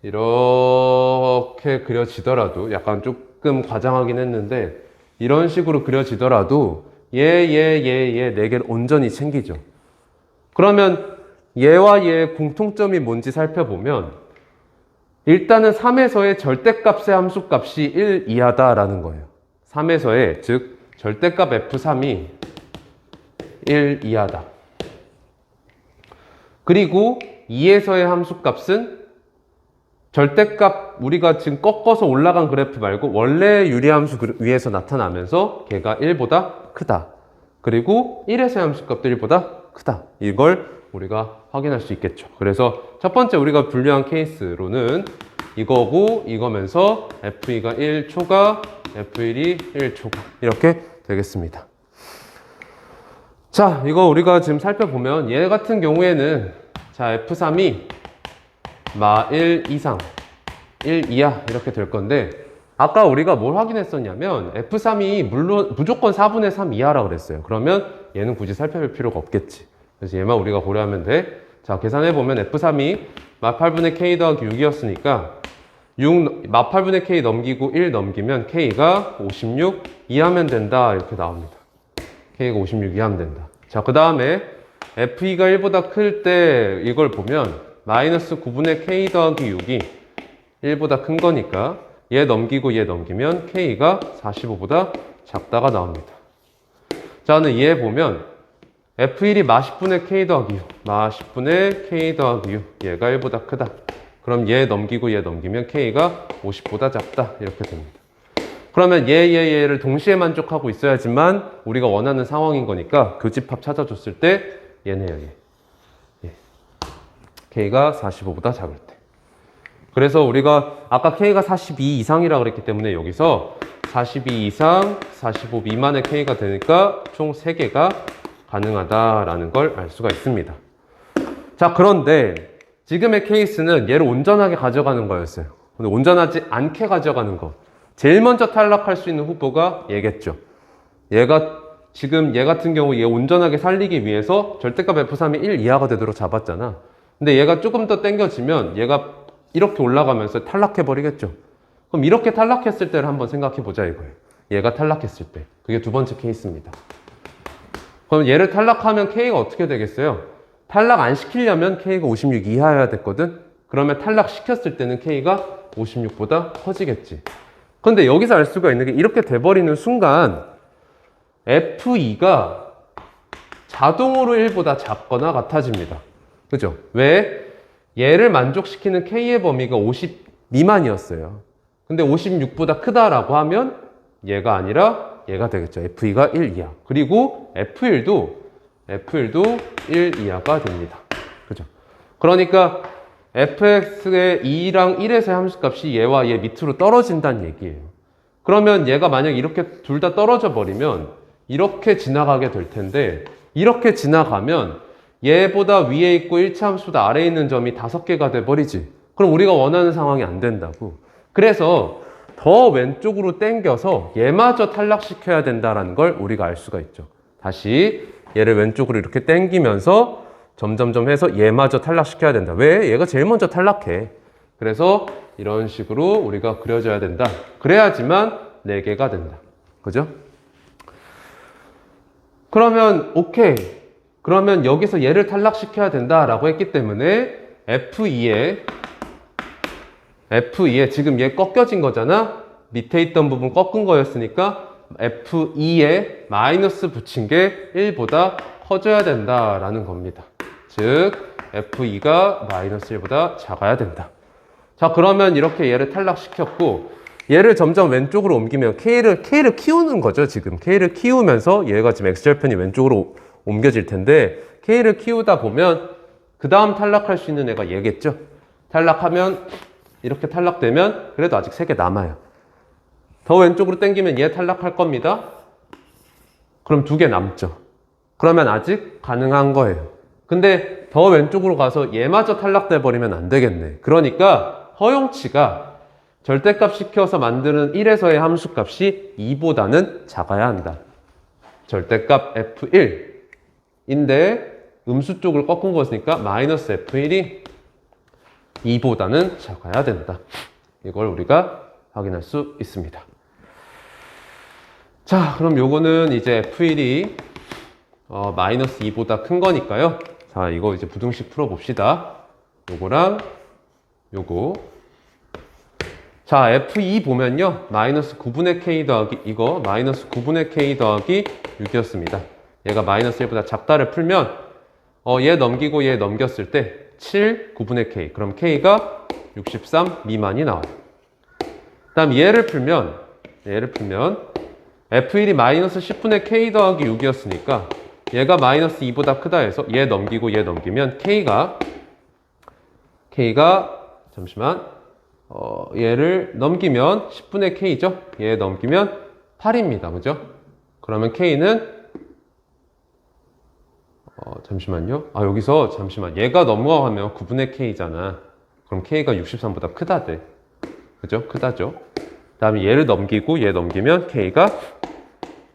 이렇게 그려지더라도 약간 조금 과장하긴 했는데 이런 식으로 그려지더라도 얘 4개를 온전히 챙기죠. 그러면 얘와 얘의 공통점이 뭔지 살펴보면 일단은 3에서의 절대값의 함수값이 1 이하다라는 거예요. 3에서의 즉 절대값 f3이 1 이하다. 그리고 2에서의 함수값은 절대값 우리가 지금 꺾어서 올라간 그래프 말고 원래 유리함수 위에서 나타나면서 걔가 1보다 크다. 그리고 1에서의 함수값도 1보다 크다. 이걸 우리가 확인할 수 있겠죠. 그래서 첫 번째 우리가 분류한 케이스로는 이거고 이거면서 F2가 1초가 F1이 1초가 이렇게 되겠습니다. 자, 이거 우리가 지금 살펴보면 얘 같은 경우에는 자 F3이 마 1 이상 1 이하 이렇게 될 건데 아까 우리가 뭘 확인했었냐면 F3이 물론 무조건 4분의 3 이하라 그랬어요. 그러면 얘는 굳이 살펴볼 필요가 없겠지. 그래서 얘만 우리가 고려하면 돼. 자, 계산해보면 F3이 마 8분의 K 더하기 6이었으니까 6, 마 8분의 K 넘기고 1 넘기면 K가 56 이하면 된다. 이렇게 나옵니다. K가 56 이하면 된다. 자, 그 다음에 F2가 1보다 클 때 이걸 보면 마이너스 9분의 K 더하기 6이 1보다 큰 거니까 얘 넘기고 얘 넘기면 K가 45보다 작다가 나옵니다. 자, 근데 얘 보면 F1이 마 10분의 K 더하기 6, 마 10분의 K 더하기 6, 얘가 1보다 크다. 그럼 얘 넘기고 얘 넘기면 K가 50보다 작다. 이렇게 됩니다. 그러면 얘를 동시에 만족하고 있어야지만 우리가 원하는 상황인 거니까 교집합 찾아줬을 때 얘네요, 얘. K가 45보다 작을 때. 그래서 우리가 아까 K가 42 이상이라 그랬기 때문에 여기서 42 이상, 45 미만의 K가 되니까 총 3개가 가능하다라는 걸 알 수가 있습니다. 자, 그런데 지금의 케이스는 얘를 온전하게 가져가는 거였어요. 근데 온전하지 않게 가져가는 거. 제일 먼저 탈락할 수 있는 후보가 얘겠죠. 지금 얘 같은 경우 얘 온전하게 살리기 위해서 절대값 F3이 1 이하가 되도록 잡았잖아. 근데 얘가 조금 더 당겨지면 얘가 이렇게 올라가면서 탈락해버리겠죠. 그럼 이렇게 탈락했을 때를 한번 생각해보자 이거예요. 얘가 탈락했을 때. 그게 두 번째 케이스입니다. 그럼 얘를 탈락하면 K가 어떻게 되겠어요? 탈락 안 시키려면 K가 56 이하여야 됐거든? 그러면 탈락시켰을 때는 K가 56보다 커지겠지. 근데 여기서 알 수가 있는 게 이렇게 돼버리는 순간 F2가 자동으로 1보다 작거나 같아집니다. 그죠? 왜? 얘를 만족시키는 K의 범위가 50 미만이었어요. 근데 56보다 크다라고 하면 얘가 아니라 얘가 되겠죠. F2가 1 이하. 그리고 F1도 1 이하가 됩니다. 그죠? 그러니까 fx의 2랑 1에서의 함수값이 얘와 얘 밑으로 떨어진다는 얘기예요. 그러면 얘가 만약 이렇게 둘 다 떨어져 버리면 이렇게 지나가게 될 텐데 이렇게 지나가면 얘보다 위에 있고 1차 함수보다 아래에 있는 점이 5개가 돼 버리지. 그럼 우리가 원하는 상황이 안 된다고. 그래서 더 왼쪽으로 당겨서 얘마저 탈락시켜야 된다는 걸 우리가 알 수가 있죠. 다시 얘를 왼쪽으로 이렇게 당기면서 점점점 해서 얘마저 탈락시켜야 된다. 왜? 얘가 제일 먼저 탈락해. 그래서 이런 식으로 우리가 그려줘야 된다. 그래야지만 4개가 된다. 그죠? 그러면 오케이. 그러면 여기서 얘를 탈락시켜야 된다라고 했기 때문에 F2에 지금 얘 꺾여진 거잖아? 밑에 있던 부분 꺾은 거였으니까 F2에 마이너스 붙인 게 1보다 커져야 된다라는 겁니다. 즉 F2가 마이너스 1보다 작아야 된다. 자, 그러면 이렇게 얘를 탈락시켰고 얘를 점점 왼쪽으로 옮기면 K를 키우는 거죠. 지금 K를 키우면서 얘가 지금 X절편이 왼쪽으로 옮겨질 텐데 K를 키우다 보면 그 다음 탈락할 수 있는 애가 얘겠죠. 탈락하면 이렇게 탈락되면 그래도 아직 3개 남아요. 더 왼쪽으로 당기면 얘 탈락할 겁니다. 그럼 2개 남죠. 그러면 아직 가능한 거예요. 근데 더 왼쪽으로 가서 얘마저 탈락돼 버리면 안 되겠네. 그러니까 허용치가 절대값 시켜서 만드는 1에서의 함수값이 2보다는 작아야 한다. 절대값 F1인데 음수 쪽을 꺾은 것이니까 마이너스 F1이 2보다는 작아야 된다. 이걸 우리가 확인할 수 있습니다. 자, 그럼 요거는 이제 F1이 마이너스 2보다 큰 거니까요. 자, 이거 이제 부등식 풀어봅시다. 요거랑 요거. 자, F2 보면요. 마이너스 9분의 K 더하기 이거 마이너스 9분의 K 더하기 6이었습니다. 얘가 마이너스 1보다 작다를 풀면 얘 넘기고 얘 넘겼을 때 7, 9분의 K. 그럼 K가 63 미만이 나와요. 그 다음 얘를 풀면 F1이 마이너스 10분의 K 더하기 6이었으니까 얘가 마이너스 2보다 크다 해서 얘 넘기고 얘 넘기면 K가 잠시만 얘를 넘기면 10분의 K죠? 얘 넘기면 8입니다. 그죠? 그러면 K는 잠시만요. 여기서 잠시만. 얘가 넘어가면 9분의 K잖아. 그럼 K가 63보다 크다 돼. 그죠? 크다죠. 다음에 얘를 넘기고 얘 넘기면 K가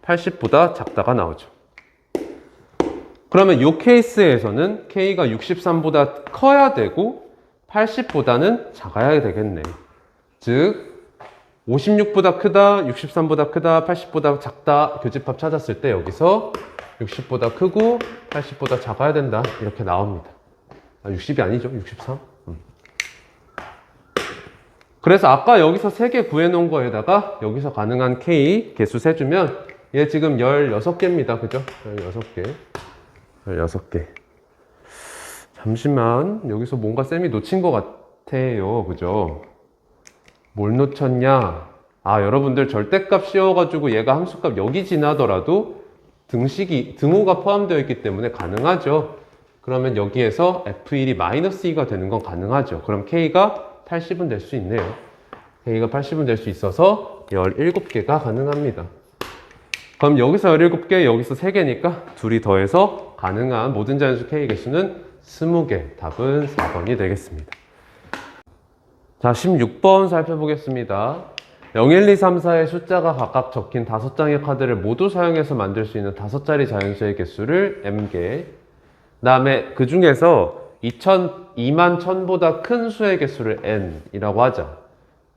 80보다 작다가 나오죠. 그러면 이 케이스에서는 K가 63보다 커야 되고 80보다는 작아야 되겠네. 즉 56보다 크다, 63보다 크다, 80보다 작다 교집합 찾았을 때 여기서 60보다 크고 80보다 작아야 된다 이렇게 나옵니다. 60이 아니죠, 63. 그래서 아까 여기서 3개 구해놓은 거에다가 여기서 가능한 K 개수 세주면 얘 지금 16개입니다. 그죠? 16개. 16개. 잠시만, 여기서 뭔가 쌤이 놓친 것 같아요. 그죠? 뭘 놓쳤냐? 아, 여러분들 절대값 씌워가지고 얘가 함수값 여기 지나더라도 등호가 포함되어 있기 때문에 가능하죠. 그러면 여기에서 F1이 -2가 되는 건 가능하죠. 그럼 K가 80은 될 수 있네요. K가 80은 될 수 있어서 17개가 가능합니다. 그럼 여기서 17개, 여기서 3개니까 둘이 더해서 가능한 모든 자연수 K 개수는 20개. 답은 4번이 되겠습니다. 자, 16번 살펴보겠습니다. 0, 1, 2, 3, 4의 숫자가 각각 적힌 5장의 카드를 모두 사용해서 만들 수 있는 5자리 자연수의 개수를 M개. 그 다음에 그 중에서 2만 1000보다 큰 수의 개수를 N이라고 하자.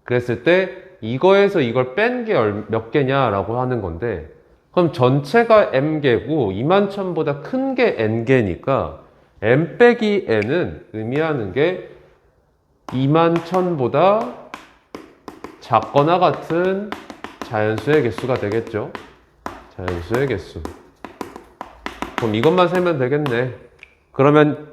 그랬을 때 이거에서 이걸 뺀 게 몇 개냐라고 하는 건데, 그럼 전체가 M개고 2만 1000보다 큰 게 N개니까 M 빼기 N은 의미하는 게 2만 1000보다 작거나 같은 자연수의 개수가 되겠죠. 자연수의 개수. 그럼 이것만 세면 되겠네. 그러면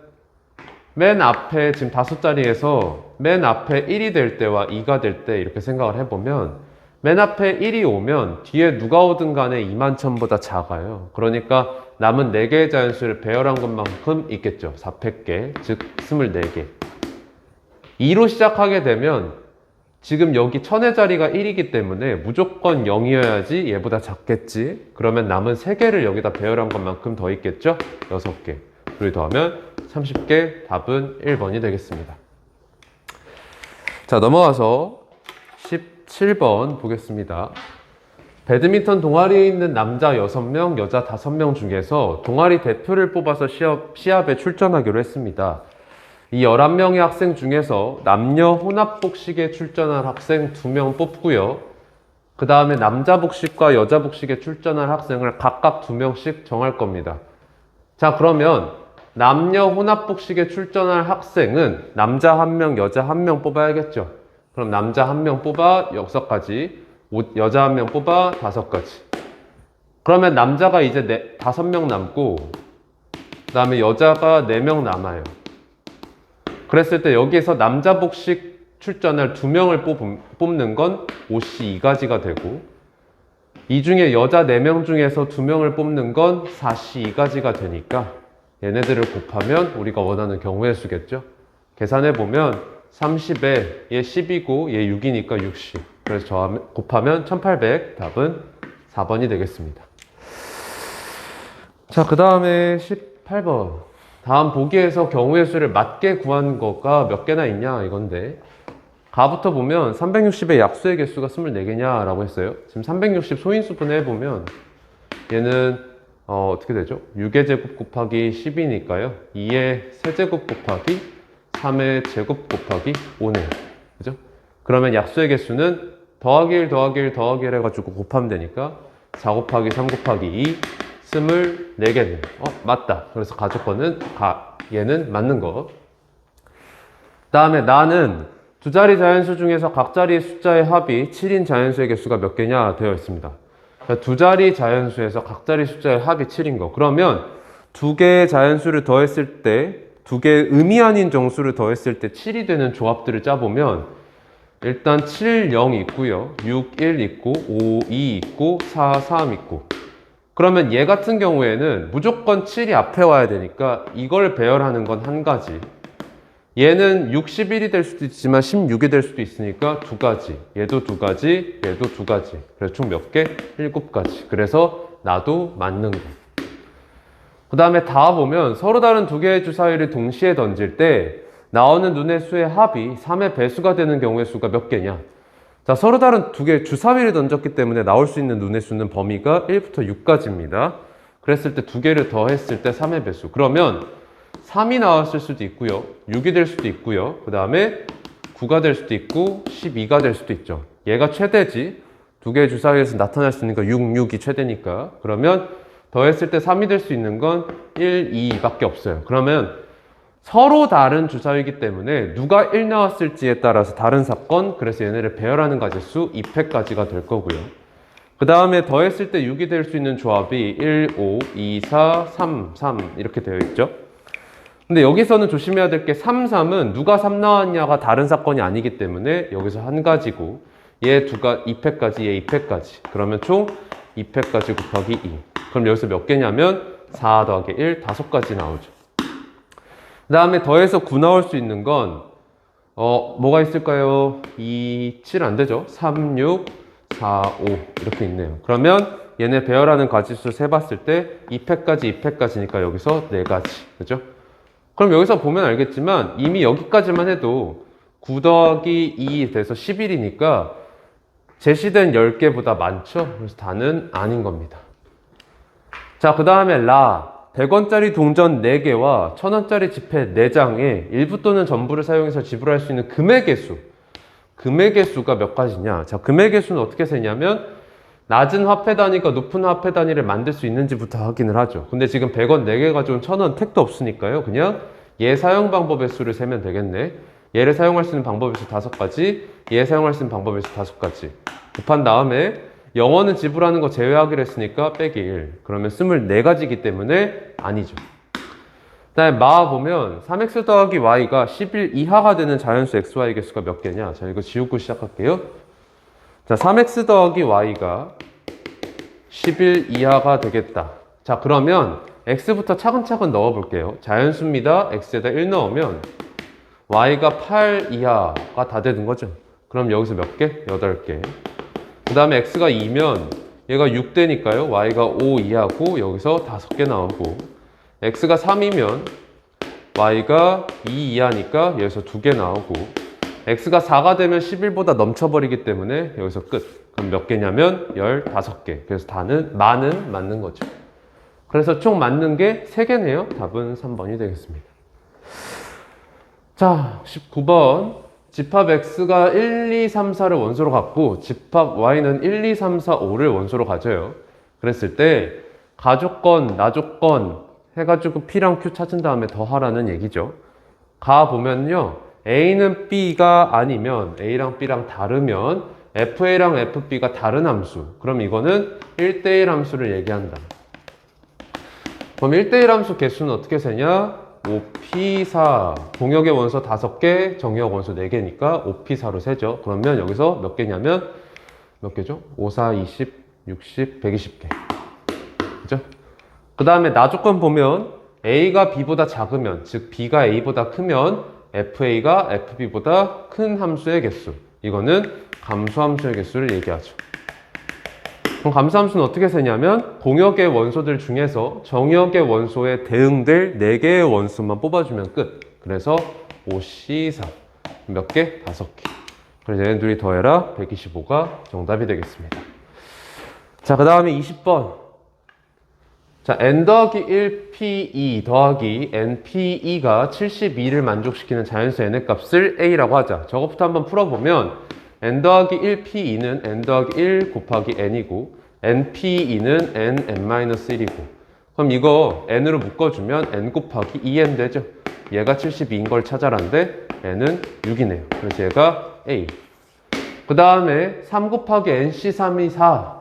맨 앞에 지금 5자리에서 맨 앞에 1이 될 때와 2가 될 때 이렇게 생각을 해보면 맨 앞에 1이 오면 뒤에 누가 오든 간에 2만 1000보다 작아요. 그러니까 남은 4개의 자연수를 배열한 것만큼 있겠죠. 4팩개, 즉 24개. 2로 시작하게 되면 지금 여기 1000의 자리가 1이기 때문에 무조건 0이어야지 얘보다 작겠지. 그러면 남은 3개를 여기다 배열한 것만큼 더 있겠죠. 6개. 둘이 더하면 30개. 답은 1번이 되겠습니다. 자, 넘어가서 17번 보겠습니다. 배드민턴 동아리에 있는 남자 6명, 여자 5명 중에서 동아리 대표를 뽑아서 시합에 출전하기로 했습니다. 이 11명의 학생 중에서 남녀 혼합 복식에 출전할 학생 2명 뽑고요. 그 다음에 남자 복식과 여자 복식에 출전할 학생을 각각 2명씩 정할 겁니다. 자, 그러면 남녀 혼합 복식에 출전할 학생은 남자 1명, 여자 1명 뽑아야겠죠. 그럼 남자 1명 뽑아 6가지, 여자 1명 뽑아 5가지. 그러면 남자가 이제 5명 남고 그 다음에 여자가 4명 남아요. 그랬을 때 여기에서 남자 복식 출전할 2명을 뽑는 건 OC 2가지가 되고, 이 중에 여자 4명 중에서 2명을 뽑는 건 4C 2가지가 되니까 얘네들을 곱하면 우리가 원하는 경우의 수겠죠. 계산해보면 30에 얘 10이고 얘 6이니까 60. 그래서 곱하면 1800. 답은 4번이 되겠습니다. 자, 그 다음에 18번. 다음 보기에서 경우의 수를 맞게 구한 거가 몇 개나 있냐 이건데, 가부터 보면 360의 약수의 개수가 24개냐 라고 했어요. 지금 360 소인수분해 해보면 얘는 어떻게 되죠? 6의 제곱 곱하기 10이니까요 2의 세제곱 곱하기 3의 제곱 곱하기 5네요. 그죠? 그러면 약수의 개수는 더하기 1 더하기 1 더하기 1 해가지고 곱하면 되니까 4 곱하기 3 곱하기 2 24개는 맞다. 그래서 가족권은 얘는 맞는 거. 그 다음에 나는 두 자리 자연수 중에서 각 자리의 숫자의 합이 7인 자연수의 개수가 몇 개냐 되어 있습니다. 그러니까 두 자리 자연수에서 각 자리 숫자의 합이 7인 거. 그러면 두 개의 자연수를 더했을 때, 두 개의 의미 아닌 정수를 더했을 때 7이 되는 조합들을 짜보면 일단 7, 0 있고요. 6, 1 있고 5, 2 있고 4, 3 있고. 그러면 얘 같은 경우에는 무조건 7이 앞에 와야 되니까 이걸 배열하는 건 한 가지. 얘는 61이 될 수도 있지만 16이 될 수도 있으니까 2가지. 얘도 2가지, 얘도 2가지. 그래서 총 몇 개? 7가지. 그래서 나도 맞는 거. 그 다음에 다 보면 서로 다른 두 개의 주사위를 동시에 던질 때 나오는 눈의 수의 합이 3의 배수가 되는 경우의 수가 몇 개냐? 자, 서로 다른 두 개의 주사위를 던졌기 때문에 나올 수 있는 눈의 수는 범위가 1부터 6까지입니다. 그랬을 때 두 개를 더했을 때 3의 배수. 그러면 3이 나왔을 수도 있고요. 6이 될 수도 있고요. 그 다음에 9가 될 수도 있고 12가 될 수도 있죠. 얘가 최대지. 두 개의 주사위에서 나타날 수 있는 거 6, 6이 최대니까. 그러면 더했을 때 3이 될 수 있는 건 1, 2밖에 없어요. 그러면 서로 다른 주사위이기 때문에 누가 1 나왔을지에 따라서 다른 사건, 그래서 얘네를 배열하는 가지수 2패까지가 될 거고요. 그 다음에 더했을 때 6이 될 수 있는 조합이 1, 5, 2, 4, 3, 3 이렇게 되어 있죠. 근데 여기서는 조심해야 될 게 3, 3은 누가 3 나왔냐가 다른 사건이 아니기 때문에 여기서 한 가지고 얘 2패까지, 얘 2패까지. 그러면 총 2패까지 곱하기 2. 그럼 여기서 몇 개냐면 4 더하기 1, 5가지 나오죠. 그 다음에 더해서 9 나올 수 있는 건 뭐가 있을까요? 2, 7 안 되죠? 3, 6, 4, 5 이렇게 있네요. 그러면 얘네 배열하는 가지수 세봤을 때 2패까지, 2패까지니까 여기서 4가지. 그죠? 그럼 여기서 보면 알겠지만 이미 여기까지만 해도 9 더하기 2 돼서 11이니까 제시된 10개보다 많죠? 그래서 다는 아닌 겁니다. 자, 그 다음에 100원짜리 동전 4개와 1000원짜리 지폐 4장에 일부 또는 전부를 사용해서 지불할 수 있는 금액의 수. 금액의 수가 몇 가지냐? 자, 금액의 수는 어떻게 세냐면 낮은 화폐 단위가 높은 화폐 단위를 만들 수 있는지부터 확인을 하죠. 근데 지금 100원 4개 가지고는 1000원 택도 없으니까요. 그냥 얘 사용 방법의 수를 세면 되겠네. 얘를 사용할 수 있는 방법의 수 5가지, 얘 사용할 수 있는 방법의 수 5가지. 곱한 다음에 0원은 지불하는 거 제외하기로 했으니까 빼기 1. 그러면 24가지이기 때문에 아니죠. 그 다음에 보면 3x 더하기 y가 11 이하가 되는 자연수 xy 개수가 몇 개냐? 자, 이거 지우고 시작할게요. 자, 3x 더하기 y가 11 이하가 되겠다. 자, 그러면 x부터 차근차근 넣어볼게요. 자연수입니다. x에다 1 넣으면 y가 8 이하가 다 되는 거죠. 그럼 여기서 몇 개? 8개. 그 다음에 x가 2면 얘가 6되니까요. y가 5 이하고 여기서 5개 나오고, x가 3이면 y가 2 이하니까 여기서 2개 나오고, x가 4가 되면 11보다 넘쳐버리기 때문에 여기서 끝. 그럼 몇 개냐면 15개. 그래서 다는 만은 맞는 거죠. 그래서 총 맞는 게 3개네요. 답은 3번이 되겠습니다. 자, 19번. 집합 x가 1, 2, 3, 4를 원소로 갖고 집합 y는 1, 2, 3, 4, 5를 원소로 가져요. 그랬을 때 가조건, 나조건 해가지고 p랑 q 찾은 다음에 더하라는 얘기죠. 가보면요. a는 b가 아니면 a랑 b랑 다르면 fa랑 fb가 다른 함수. 그럼 이거는 1대1 함수를 얘기한다. 그럼 1대1 함수 개수는 어떻게 세냐? 5p4. 공역의 원소 5개, 정역 원소 4개니까 5p4로 세죠. 그러면 여기서 몇 개냐면 몇 개죠? 5, 4, 20, 60, 120개. 그죠? 그 다음에 나조건 보면 a가 b보다 작으면, 즉 b가 a보다 크면 fa가 fb보다 큰 함수의 개수. 이거는 감소함수의 개수를 얘기하죠. 그럼 감소함수는 어떻게 세냐면 공역의 원소들 중에서 정역의 원소에 대응될 4개의 원소만 뽑아주면 끝. 그래서 5C4. 몇 개? 5개. 그래서 얘네 둘이 더해라. 125가 정답이 되겠습니다. 자, 그 다음에 20번. 자, n 더하기 1p2 더하기 np2가 72를 만족시키는 자연수 n의 값을 a라고 하자. 저것부터 한번 풀어보면 n 더하기 1p2는 n 더하기 1 곱하기 n이고 np2는 n-1이고, 그럼 이거 n으로 묶어주면 n 곱하기 2n 되죠. 얘가 72인 걸 찾아라는데 n은 6이네요. 그래서 얘가 a. 그 다음에 3 곱하기 nc3이 4.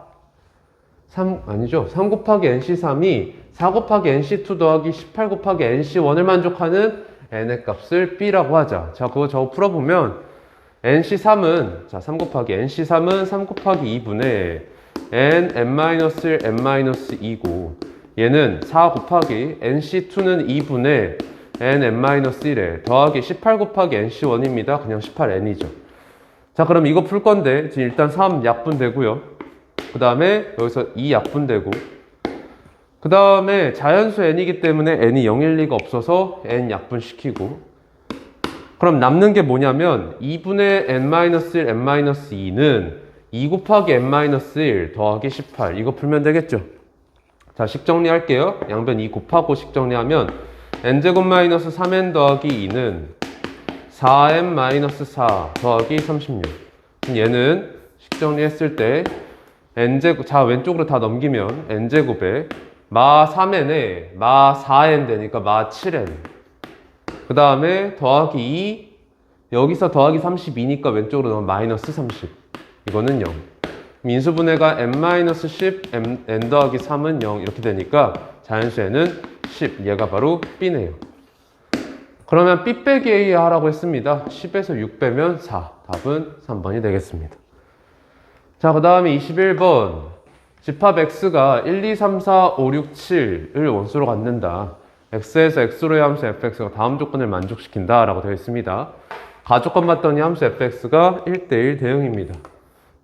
3 아니죠. 3 곱하기 nc3이 4 곱하기 nc2 더하기 18 곱하기 nc1을 만족하는 n의 값을 b라고 하자. 자, 그거 저거 풀어보면 nc3은, 자, 3 곱하기 nc3은 3 곱하기 2분의 n-1, n-2고, 얘는 4 곱하기 nc2는 2분의 n-1에 더하기 18 곱하기 nc1입니다. 그냥 18n이죠. 자, 그럼 이거 풀 건데 지금 일단 3 약분되고요. 그 다음에 여기서 2 약분되고, 그 다음에 자연수 n이기 때문에 n이 0일 리가 없어서 n 약분시키고, 그럼 남는 게 뭐냐면 2분의 n-1, n-2는 2 곱하기 n-1 더하기 18 이거 풀면 되겠죠? 자, 식 정리할게요. 양변 2 곱하고 식 정리하면 n제곱 마이너스 3n 더하기 2는 4n-4 더하기 36. 얘는 식 정리했을 때 n제곱, 자 왼쪽으로 다 넘기면 n제곱에 마 3n에 마 4n 되니까 마 7n. 그 다음에 더하기 2, 여기서 더하기 32니까 왼쪽으로 넣으면 마이너스 30. 이거는 0. 인수분해가 n-10, n 더하기 3은 0 이렇게 되니까 자연수에는 10. 얘가 바로 B네요. 그러면 B 빼기 A 하라고 했습니다. 10에서 6 빼면 4. 답은 3번이 되겠습니다. 자, 그 다음에 21번. 집합 X가 1, 2, 3, 4, 5, 6, 7을 원수로 갖는다. X에서 X로의 함수 fx가 다음 조건을 만족시킨다 라고 되어 있습니다. 가조건 봤더니 함수 fx가 1대1 대응입니다.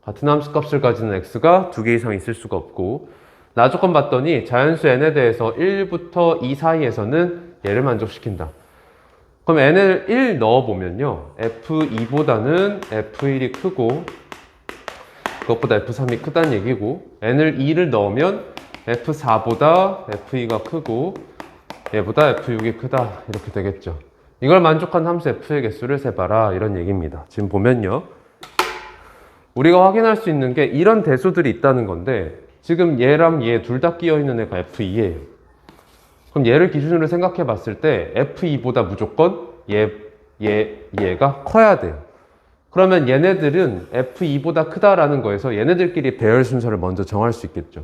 같은 함수 값을 가지는 x가 2개 이상 있을 수가 없고, 나조건 봤더니 자연수 n에 대해서 1부터 2 사이에서는 얘를 만족시킨다. 그럼 n을 1 넣어보면요, f2보다는 f1이 크고 그것보다 f3이 크다는 얘기고, n을 2를 넣으면 f4보다 f2가 크고 얘보다 f6이 크다 이렇게 되겠죠. 이걸 만족한 함수 f의 개수를 세봐라 이런 얘기입니다. 지금 보면요, 우리가 확인할 수 있는 게 이런 대수들이 있다는 건데, 지금 얘랑 얘 둘 다 끼어 있는 애가 f2예요. 그럼 얘를 기준으로 생각해 봤을 때 f2보다 무조건 얘가 커야 돼요. 그러면 얘네들은 f2보다 크다라는 거에서 얘네들끼리 배열 순서를 먼저 정할 수 있겠죠.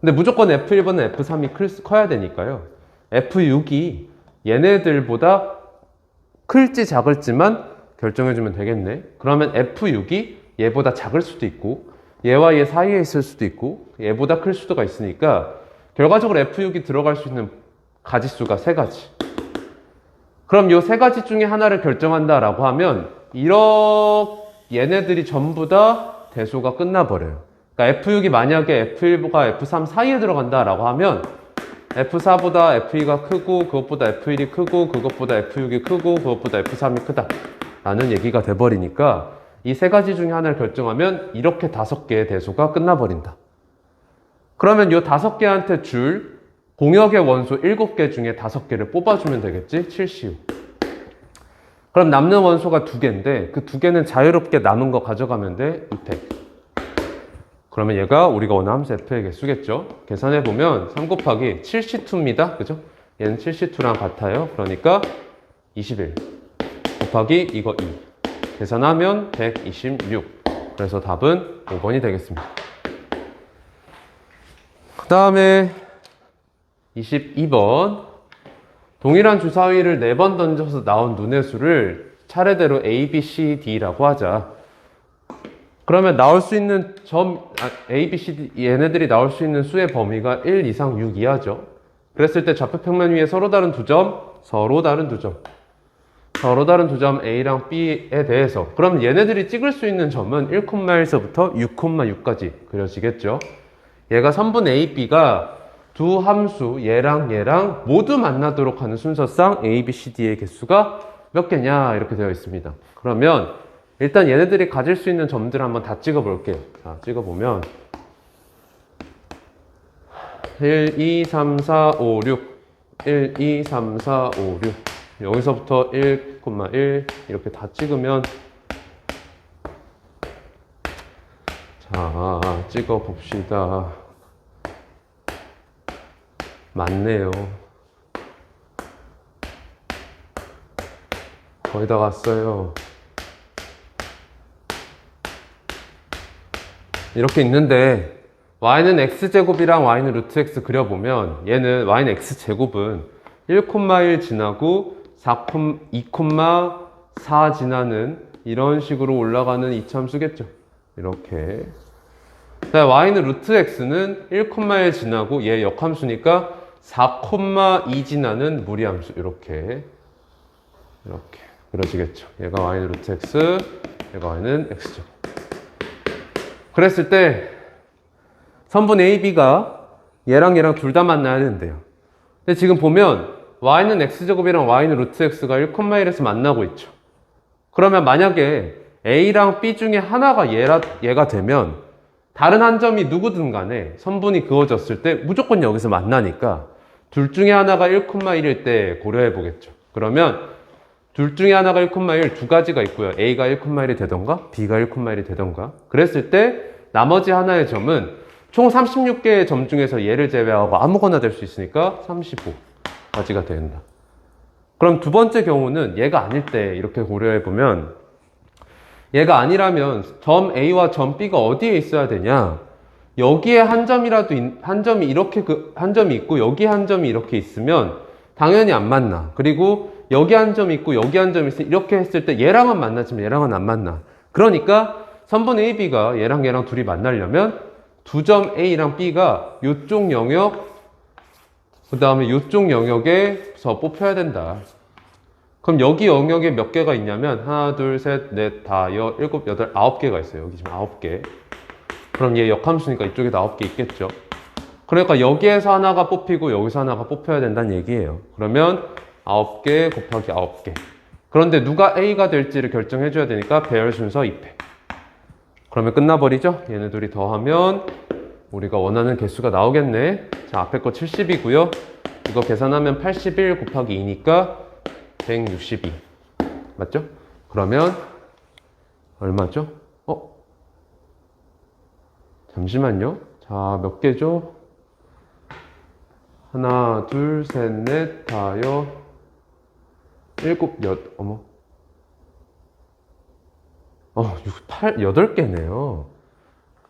근데 무조건 f1보다는 f3이 커야 되니까요, f6이 얘네들보다 클지 작을지만 결정해주면 되겠네. 그러면 f6이 얘보다 작을 수도 있고 얘와 얘 사이에 있을 수도 있고 얘보다 클 수도가 있으니까 결과적으로 f6이 들어갈 수 있는 가지수가 3가지. 그럼 이 3가지 중에 하나를 결정한다라고 하면 얘네들이 전부 다 대소가 끝나버려요. 그러니까 f6이 만약에 f1과 f3 사이에 들어간다라고 하면 f4보다 f2가 크고 그것보다 f1이 크고 그것보다 f6이 크고 그것보다 f3이 크다 라는 얘기가 돼버리니까 이 3가지 중에 하나를 결정하면 이렇게 5개의 대소가 끝나버린다. 그러면 이 5개한테 줄 공역의 원소 7개 중에 5개를 뽑아주면 되겠지? 7, 5. 그럼 남는 원소가 2개인데 그 2개는 자유롭게 남은 거 가져가면 돼. 2팩. 그러면 얘가 우리가 원하는 함수 f의 개수겠죠? 계산해보면 3 곱하기 7C2입니다. 그죠? 얘는 7C2랑 같아요. 그러니까 21 곱하기 이거 2. 계산하면 126. 그래서 답은 5번이 되겠습니다. 그 다음에 22번. 동일한 주사위를 4번 던져서 나온 눈의 수를 차례대로 A, B, C, D라고 하자. 그러면 나올 수 있는 A, B, C, D 얘네들이 나올 수 있는 수의 범위가 1 이상 6 이하죠. 그랬을 때 좌표 평면 위에 서로 다른 두 점 A랑 B에 대해서, 그럼 얘네들이 찍을 수 있는 점은 1,1에서부터 6,6까지 그려지겠죠. 얘가 선분 A, B가 두 함수 얘랑 모두 만나도록 하는 순서상 A, B, C, D의 개수가 몇 개냐 이렇게 되어 있습니다. 그러면 일단 얘네들이 가질 수 있는 점들을 한번 다 찍어 볼게요. 자, 찍어보면 1, 2, 3, 4, 5, 6 1, 2, 3, 4, 5, 6 여기서부터 1,1 이렇게 다 찍으면, 자, 찍어 봅시다. 맞네요. 거의 다 갔어요. 이렇게 있는데 y는 x제곱이랑 y는 루트 x 그려보면 얘는 y는 x제곱은 1,1 지나고 2,4 지나는 이런 식으로 올라가는 이차함수겠죠. 이렇게. y는 루트 x는 1,1 지나고 얘 역함수니까 4,2 지나는 무리함수. 이렇게 그려지겠죠. 얘가 y는 루트 x, 얘가 y는 x죠. 그랬을 때 선분 A, B가 얘랑 둘 다 만나야 되는데요. 근데 지금 보면 y는 x제곱이랑 y는 루트 x가 1,1에서 만나고 있죠. 그러면 만약에 A랑 B 중에 하나가 얘가 되면 다른 한 점이 누구든 간에 선분이 그어졌을 때 무조건 여기서 만나니까 둘 중에 하나가 1,1일 때 고려해 보겠죠. 그러면 둘 중에 하나가 1,1 두 가지가 있고요. A가 1,1이 되던가 B가 1,1이 되던가 그랬을 때 나머지 하나의 점은 총 36개의 점 중에서 얘를 제외하고 아무거나 될 수 있으니까 35가지가 된다. 그럼 두 번째 경우는 얘가 아닐 때 이렇게 고려해 보면 얘가 아니라면 점 A와 점 B가 어디에 있어야 되냐? 여기에 한 점이라도 한 점이 이렇게 한 점이 있고 여기에 한 점이 이렇게 있으면 당연히 안 만나. 그리고 여기 한 점이 있고 여기 한 점이 있으면 이렇게 했을 때 얘랑은 만나지만 얘랑은 안 만나. 그러니까 선분 AB가 얘랑 둘이 만나려면 두 점 A랑 B가 이쪽 영역 그 다음에 이쪽 영역에서 뽑혀야 된다. 그럼 여기 영역에 몇 개가 있냐면 하나, 둘, 셋, 넷, 다, 일곱, 여덟, 아홉 개가 있어요. 여기 지금 9개. 그럼 얘 역함수니까 이쪽에도 9개 있겠죠. 그러니까 여기에서 하나가 뽑히고 여기서 하나가 뽑혀야 된다는 얘기예요. 그러면 9개 곱하기 9개. 그런데 누가 A가 될지를 결정해줘야 되니까 배열 순서 2패. 그러면 끝나버리죠? 얘네 둘이 더하면 우리가 원하는 개수가 나오겠네. 자, 앞에 거 70이고요. 이거 계산하면 81 곱하기 2니까 162. 맞죠? 그러면 얼마죠? 잠시만요. 자, 몇 개죠? 하나, 둘, 셋, 넷, 다, 일곱, 어머. 8개네요.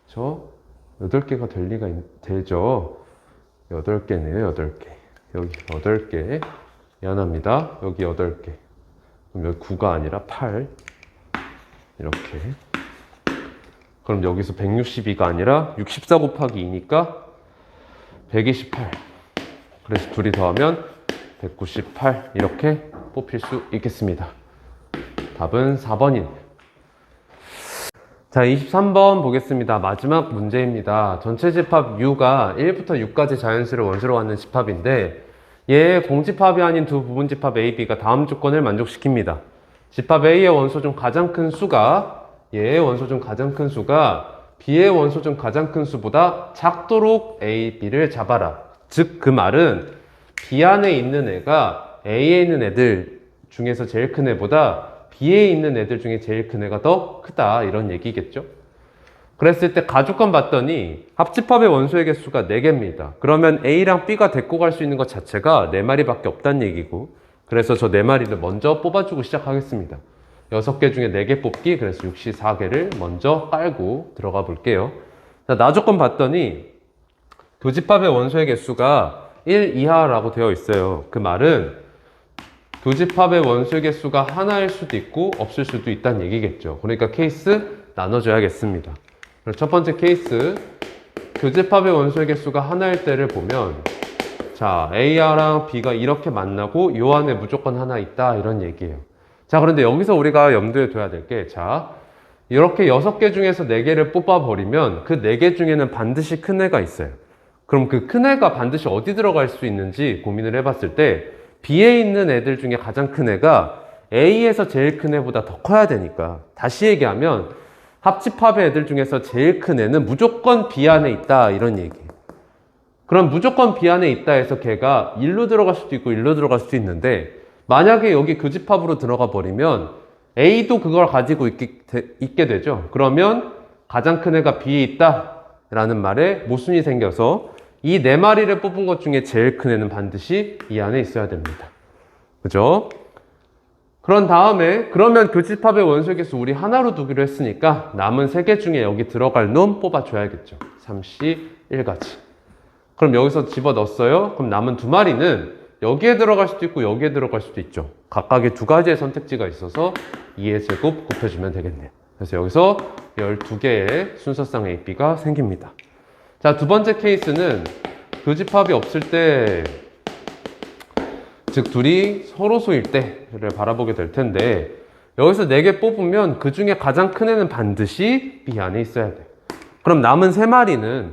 그쵸? 8개가 될 리가 되죠. 8개네요, 8개. 여기 8개. 미안합니다. 여기 8개. 그럼 여기 9가 아니라 8. 이렇게. 그럼 여기서 162가 아니라 64 곱하기 2니까 128. 그래서 둘이 더하면 198. 이렇게 뽑힐 수 있겠습니다. 답은 4번인. 자, 23번 보겠습니다. 마지막 문제입니다. 전체 집합 U가 1부터 6까지 자연수를 원수로 갖는 집합인데 얘의 공집합이 아닌 두 부분 집합 A, B가 다음 조건을 만족시킵니다. 집합 A의 원소 중 가장 큰 수가 얘의 원소 중 가장 큰 수가 B의 원소 중 가장 큰 수보다 작도록 A, B를 잡아라. 즉 그 말은 B 안에 있는 애가 A에 있는 애들 중에서 제일 큰 애보다 B에 있는 애들 중에 제일 큰 애가 더 크다 이런 얘기겠죠. 그랬을 때 가주권 봤더니 합집합의 원소의 개수가 4개입니다. 그러면 A랑 B가 데리고 갈 수 있는 것 자체가 4마리밖에 없다는 얘기고 그래서 저 4마리를 먼저 뽑아주고 시작하겠습니다. 6개 중에 4개 뽑기 그래서 64개를 먼저 깔고 들어가 볼게요. 자, 나조건 봤더니 교집합의 원소의 개수가 1 이하라고 되어 있어요. 그 말은 교집합의 원소의 개수가 하나일 수도 있고 없을 수도 있다는 얘기겠죠. 그러니까 케이스 나눠줘야겠습니다. 첫 번째 케이스 교집합의 원소의 개수가 하나일 때를 보면 자 A랑 B가 이렇게 만나고 요 안에 무조건 하나 있다 이런 얘기예요. 자 그런데 여기서 우리가 염두에 둬야 될 게 자 이렇게 6개 중에서 4개를 뽑아버리면 그 4개 중에는 반드시 큰 애가 있어요. 그럼 그 큰 애가 반드시 어디 들어갈 수 있는지 고민을 해봤을 때 B에 있는 애들 중에 가장 큰 애가 A에서 제일 큰 애보다 더 커야 되니까 다시 얘기하면 합집합의 애들 중에서 제일 큰 애는 무조건 B 안에 있다 이런 얘기예요. 그럼 무조건 B 안에 있다 해서 걔가 1로 들어갈 수도 있고 1로 들어갈 수도 있는데 만약에 여기 교집합으로 들어가 버리면 A도 그걸 가지고 있게 되죠. 그러면 가장 큰 애가 B에 있다 라는 말에 모순이 생겨서 이 4마리를 뽑은 것 중에 제일 큰 애는 반드시 이 안에 있어야 됩니다. 그죠? 그런 다음에 그러면 교집합의 원소의 개수 우리 하나로 두기로 했으니까 남은 3개 중에 여기 들어갈 놈 뽑아줘야겠죠. 3C 1가지. 그럼 여기서 집어넣었어요. 그럼 남은 2마리는 여기에 들어갈 수도 있고 여기에 들어갈 수도 있죠. 각각의 2가지의 선택지가 있어서 2의 제곱 곱해주면 되겠네요. 그래서 여기서 12개의 순서상 A, B가 생깁니다. 자, 두 번째 케이스는 교집합이 없을 때, 즉 둘이 서로소일 때를 바라보게 될 텐데 여기서 4개 뽑으면 그 중에 가장 큰 애는 반드시 B 안에 있어야 돼. 그럼 남은 3마리는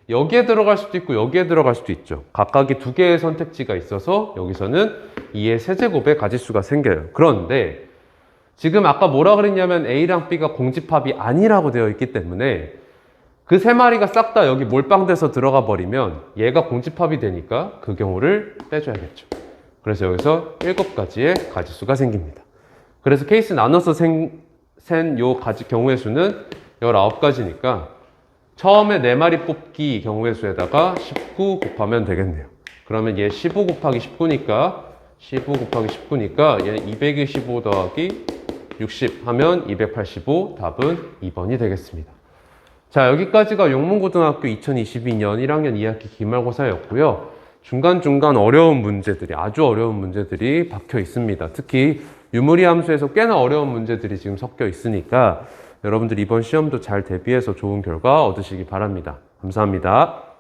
여기에 들어갈 수도 있고 여기에 들어갈 수도 있죠. 각각의 2개의 선택지가 있어서 여기서는 2의 세제곱의 가지수가 생겨요. 그런데 지금 아까 뭐라 그랬냐면 A랑 B가 공집합이 아니라고 되어 있기 때문에 그 세 마리가 싹 다 여기 몰빵돼서 들어가 버리면 얘가 공집합이 되니까 그 경우를 빼줘야겠죠. 그래서 여기서 7가지의 가지수가 생깁니다. 그래서 케이스 나눠서 센 요 경우의 수는 19가지니까 처음에 4마리 뽑기 경우의 수에다가 19 곱하면 되겠네요. 그러면 얘 15 곱하기 19니까 15 곱하기 19니까 얘는 225 더하기 60 하면 285, 답은 2번이 되겠습니다. 자, 여기까지가 용문고등학교 2022년 1학년 2학기 기말고사였고요. 중간중간 어려운 문제들이, 아주 어려운 문제들이 박혀 있습니다. 특히 유무리 함수에서 꽤나 어려운 문제들이 지금 섞여 있으니까 여러분들 이번 시험도 잘 대비해서 좋은 결과 얻으시기 바랍니다. 감사합니다.